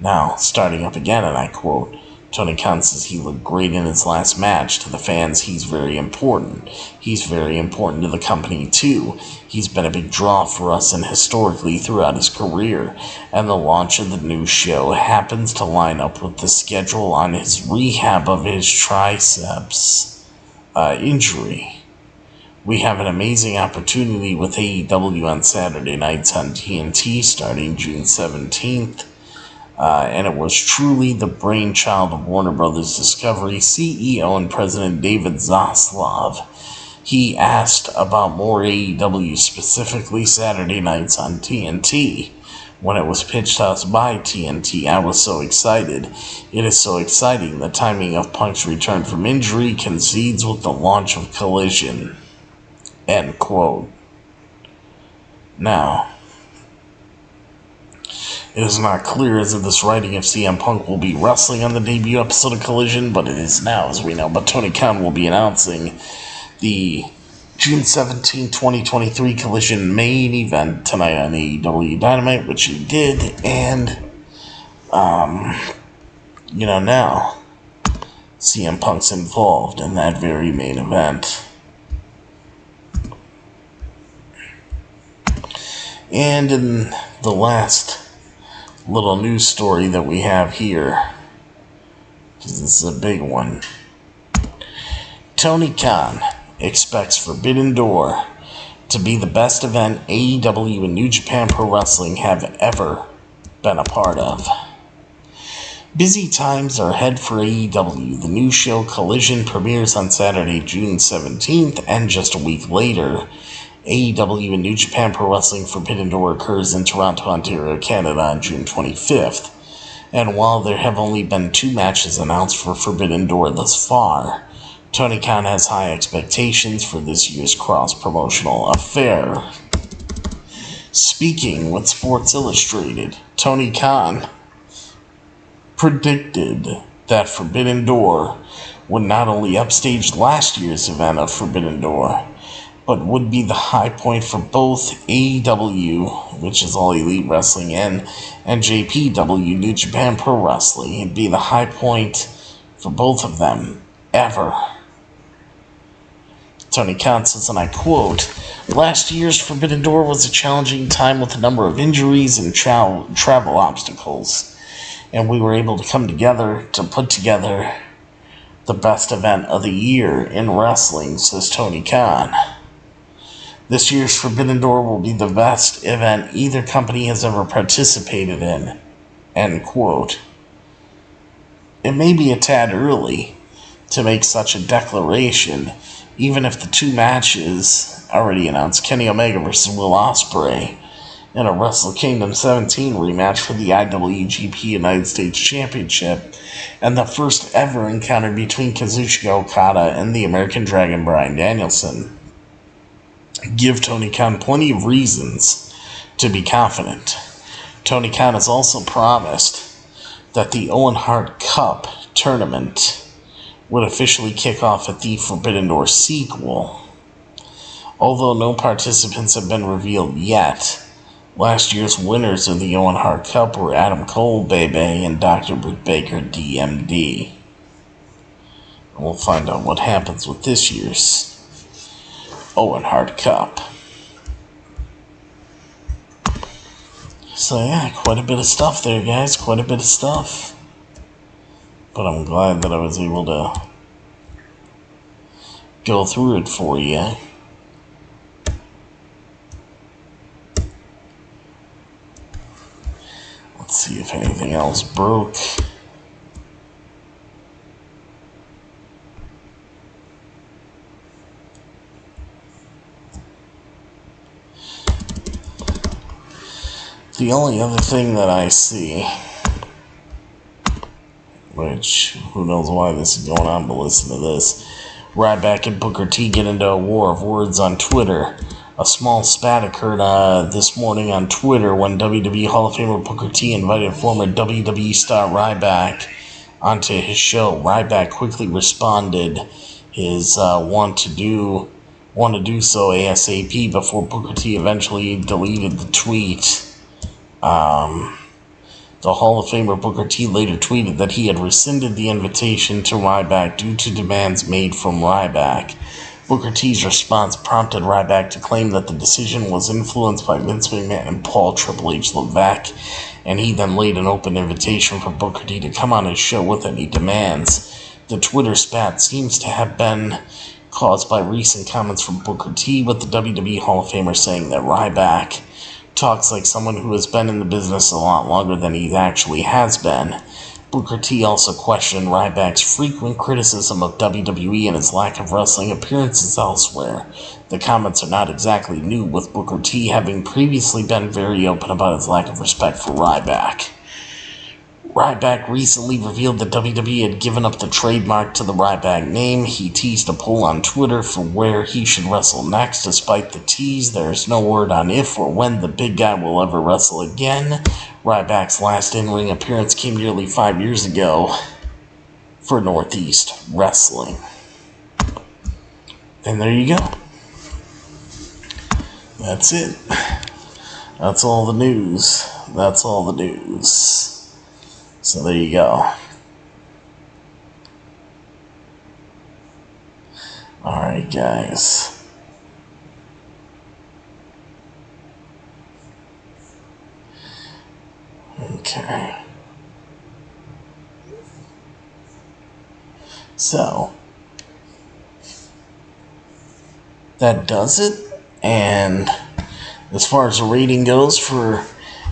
Now, starting up again, and I quote, Tony Khan says he looked great in his last match. To the fans, he's very important. He's very important to the company, too. He's been a big draw for us and historically throughout his career. And the launch of the new show happens to line up with the schedule on his rehab of his triceps injury. We have an amazing opportunity with AEW on Saturday nights on TNT starting June 17th. And it was truly the brainchild of Warner Brothers Discovery CEO and President David Zaslav. He asked about more AEW, specifically Saturday nights on TNT. When it was pitched to us by TNT, I was so excited. It is so exciting. The timing of Punk's return from injury coincides with the launch of Collision. End quote. Now, it is not clear as of this writing if CM Punk will be wrestling on the debut episode of Collision, but it is now, as we know. But Tony Khan will be announcing the June 17, 2023 Collision main event tonight on AEW Dynamite, which he did, and, now CM Punk's involved in that very main event. And in the last little news story that we have here, because this is a big one, Tony Khan expects Forbidden Door to be the best event AEW and New Japan Pro Wrestling have ever been a part of. Busy times are ahead for AEW. The new show Collision premieres on Saturday, June 17th, and just a week later, AEW and New Japan Pro Wrestling Forbidden Door occurs in Toronto, Ontario, Canada on June 25th. And while there have only been 2 matches announced for Forbidden Door thus far, Tony Khan has high expectations for this year's cross-promotional affair. Speaking with Sports Illustrated, Tony Khan predicted that Forbidden Door would not only upstage last year's event of Forbidden Door, but would be the high point for both AEW, which is All Elite Wrestling, and JPW, New Japan Pro Wrestling. It'd be the high point for both of them ever. Tony Khan says, and I quote, "Last year's Forbidden Door was a challenging time with a number of injuries and travel obstacles. And we were able to come together to put together the best event of the year in wrestling," says Tony Khan. "This year's Forbidden Door will be the best event either company has ever participated in," end quote. It may be a tad early to make such a declaration, even if the 2 matches already announced, Kenny Omega versus Will Ospreay, in a Wrestle Kingdom 17 rematch for the IWGP United States Championship, and the first ever encounter between Kazuchika Okada and the American Dragon Bryan Danielson, give Tony Khan plenty of reasons to be confident. Tony Khan has also promised that the Owen Hart Cup tournament would officially kick off at the Forbidden Door sequel. Although no participants have been revealed yet, last year's winners of the Owen Hart Cup were Adam Cole, Bebe, and Dr. Britt Baker, DMD. And we'll find out what happens with this year's Owen Hart Cup. So yeah, quite a bit of stuff there, guys. Quite a bit of stuff. But I'm glad that I was able to go through it for you. Let's see if anything else broke. The only other thing that I see, which, who knows why this is going on, but listen to this. Ryback and Booker T get into a war of words on Twitter. A small spat occurred this morning on Twitter when WWE Hall of Famer Booker T invited former WWE star Ryback onto his show. Ryback quickly responded his want to do so ASAP before Booker T eventually deleted the tweet. The Hall of Famer Booker T later tweeted that he had rescinded the invitation to Ryback due to demands made from Ryback. Booker T's response prompted Ryback to claim that the decision was influenced by Vince McMahon and Paul Triple H Levesque, and he then laid an open invitation for Booker T to come on his show with any demands. The Twitter spat seems to have been caused by recent comments from Booker T, with the WWE Hall of Famer saying that Ryback talks like someone who has been in the business a lot longer than he actually has been. Booker T also questioned Ryback's frequent criticism of WWE and his lack of wrestling appearances elsewhere. The comments are not exactly new, with Booker T having previously been very open about his lack of respect for Ryback. Ryback recently revealed that WWE had given up the trademark to the Ryback name. He teased a poll on Twitter for where he should wrestle next. Despite the tease, there is no word on if or when the big guy will ever wrestle again. Ryback's last in-ring appearance came nearly 5 years ago for Northeast Wrestling. And there you go. That's it. That's all the news. That's all the news. So there you go. Alright, guys. Okay. So, that does it. And as far as the rating goes for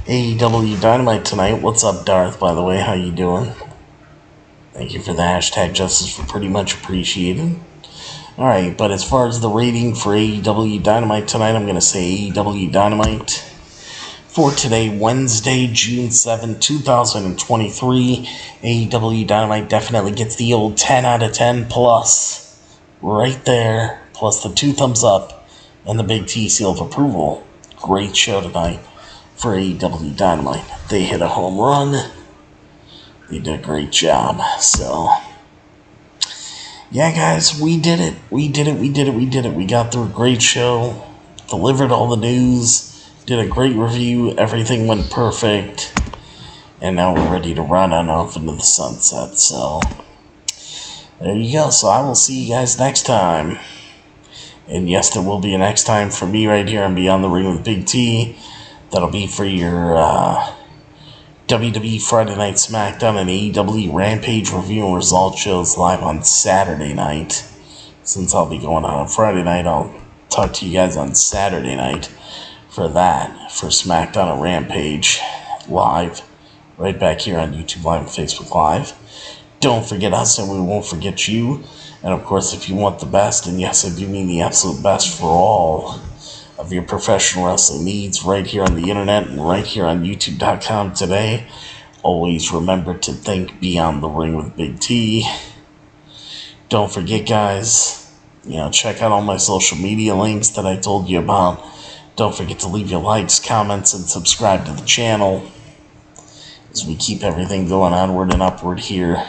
AEW Dynamite tonight, what's up, Darth, by the way? How you doing? Thank you for the hashtag justice for pretty much appreciated. Alright, but as far as the rating for AEW Dynamite tonight, I'm going to say AEW Dynamite for today, Wednesday, June 7, 2023. AEW Dynamite definitely gets the old 10 out of 10 plus. Right there. Plus the 2 thumbs up and the big T seal of approval. Great show tonight for AEW Dynamite. They hit a home run. They did a great job. So, yeah, guys, we did it. We got through a great show. Delivered all the news. Did a great review. Everything went perfect. And now we're ready to run on off into the sunset. So, there you go. So, I will see you guys next time. And yes, there will be a next time for me right here on Beyond the Ring with Big T. That'll be for your WWE Friday Night SmackDown and AEW Rampage review and result shows live on Saturday night. Since I'll be going on Friday night, I'll talk to you guys on Saturday night for that, for SmackDown and Rampage live, right back here on YouTube Live and Facebook Live. Don't forget us and we won't forget you. And of course, if you want the best, and yes, I do mean the absolute best for all of your professional wrestling needs right here on the internet and right here on YouTube.com today, always remember to think Beyond the Ring with Big T. Don't forget, guys, check out all my social media links that I told you about. Don't forget to leave your likes, comments, and subscribe to the channel as we keep everything going onward and upward here.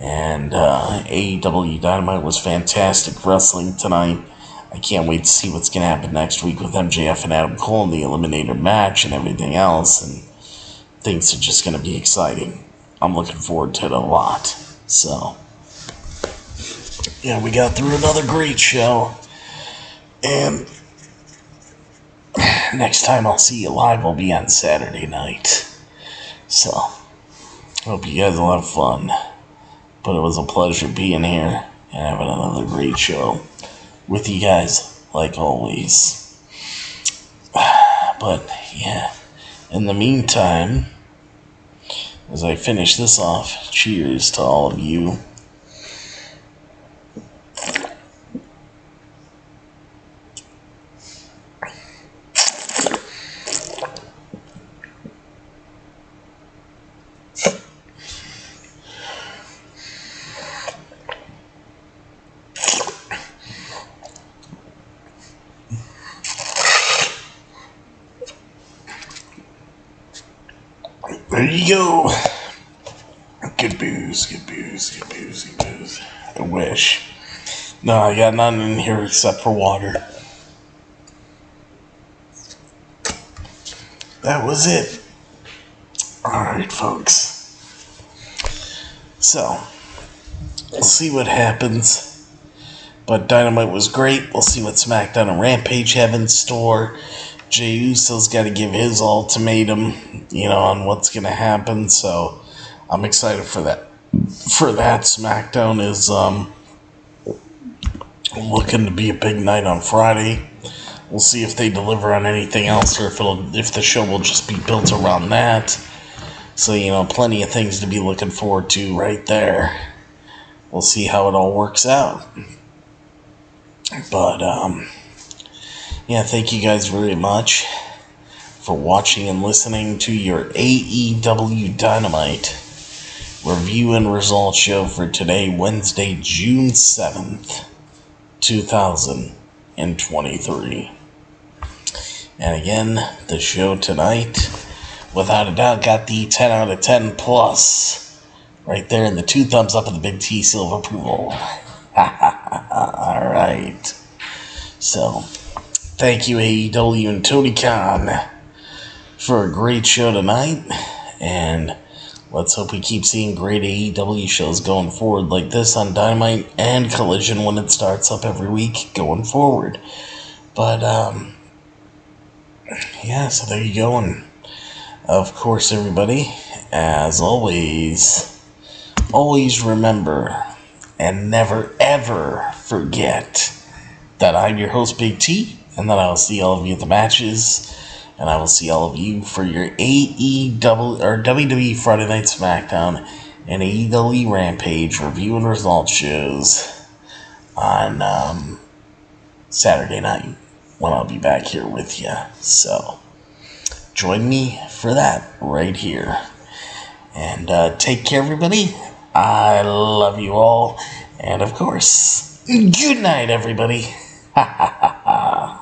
And AEW Dynamite was fantastic wrestling tonight. I can't wait to see what's going to happen next week with MJF and Adam Cole in the Eliminator match and everything else. And things are just going to be exciting. I'm looking forward to it a lot. So, yeah, we got through another great show. And next time I'll see you live will be on Saturday night. So, hope you guys will have fun. But it was a pleasure being here and having another great show with you guys, like always. But, yeah, in the meantime, as I finish this off, cheers to all of you. There you go. Good booze. I wish. No, I got nothing in here except for water. That was it. Alright, folks. So, we'll see what happens. But Dynamite was great. We'll see what SmackDown and Rampage have in store. Jey Uso's got to give his ultimatum, on what's going to happen. So I'm excited for that. SmackDown is looking to be a big night on Friday. We'll see if they deliver on anything else or if the show will just be built around that. So, plenty of things to be looking forward to right there. We'll see how it all works out. But, yeah, thank you guys very much for watching and listening to your AEW Dynamite review and results show for today, Wednesday, June 7th, 2023. And again, the show tonight, without a doubt, got the 10 out of 10 plus right there in the 2 thumbs up and the big T seal of approval. Alright. So, thank you, AEW and Tony Khan, for a great show tonight. And let's hope we keep seeing great AEW shows going forward like this on Dynamite and Collision when it starts up every week going forward. But, yeah, so there you go. And, of course, everybody, as always remember and never, ever forget that I'm your host, Big T, and that I will see all of you at the matches, and I will see all of you for your AEW or WWE Friday Night SmackDown and AEW Rampage review and results shows on Saturday night when I'll be back here with you. So join me for that right here. And take care, everybody. I love you all. And of course, good night, everybody. Ha ha ha ha.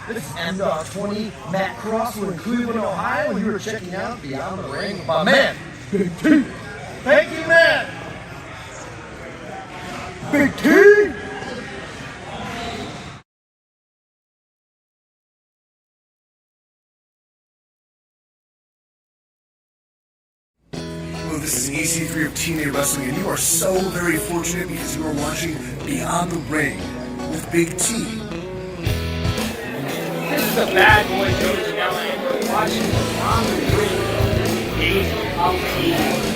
This is M.20, Matt Cross. We're in Cleveland, Ohio, and you were checking out Beyond the Ring with my man, Big T. Thank you, man. Big T. Well, this is EC3 of TNA Wrestling, and you are so very fortunate because you are watching Beyond the Ring with Big T. This is the bad boy Joey Janela, and we're watching Beyond the Ring.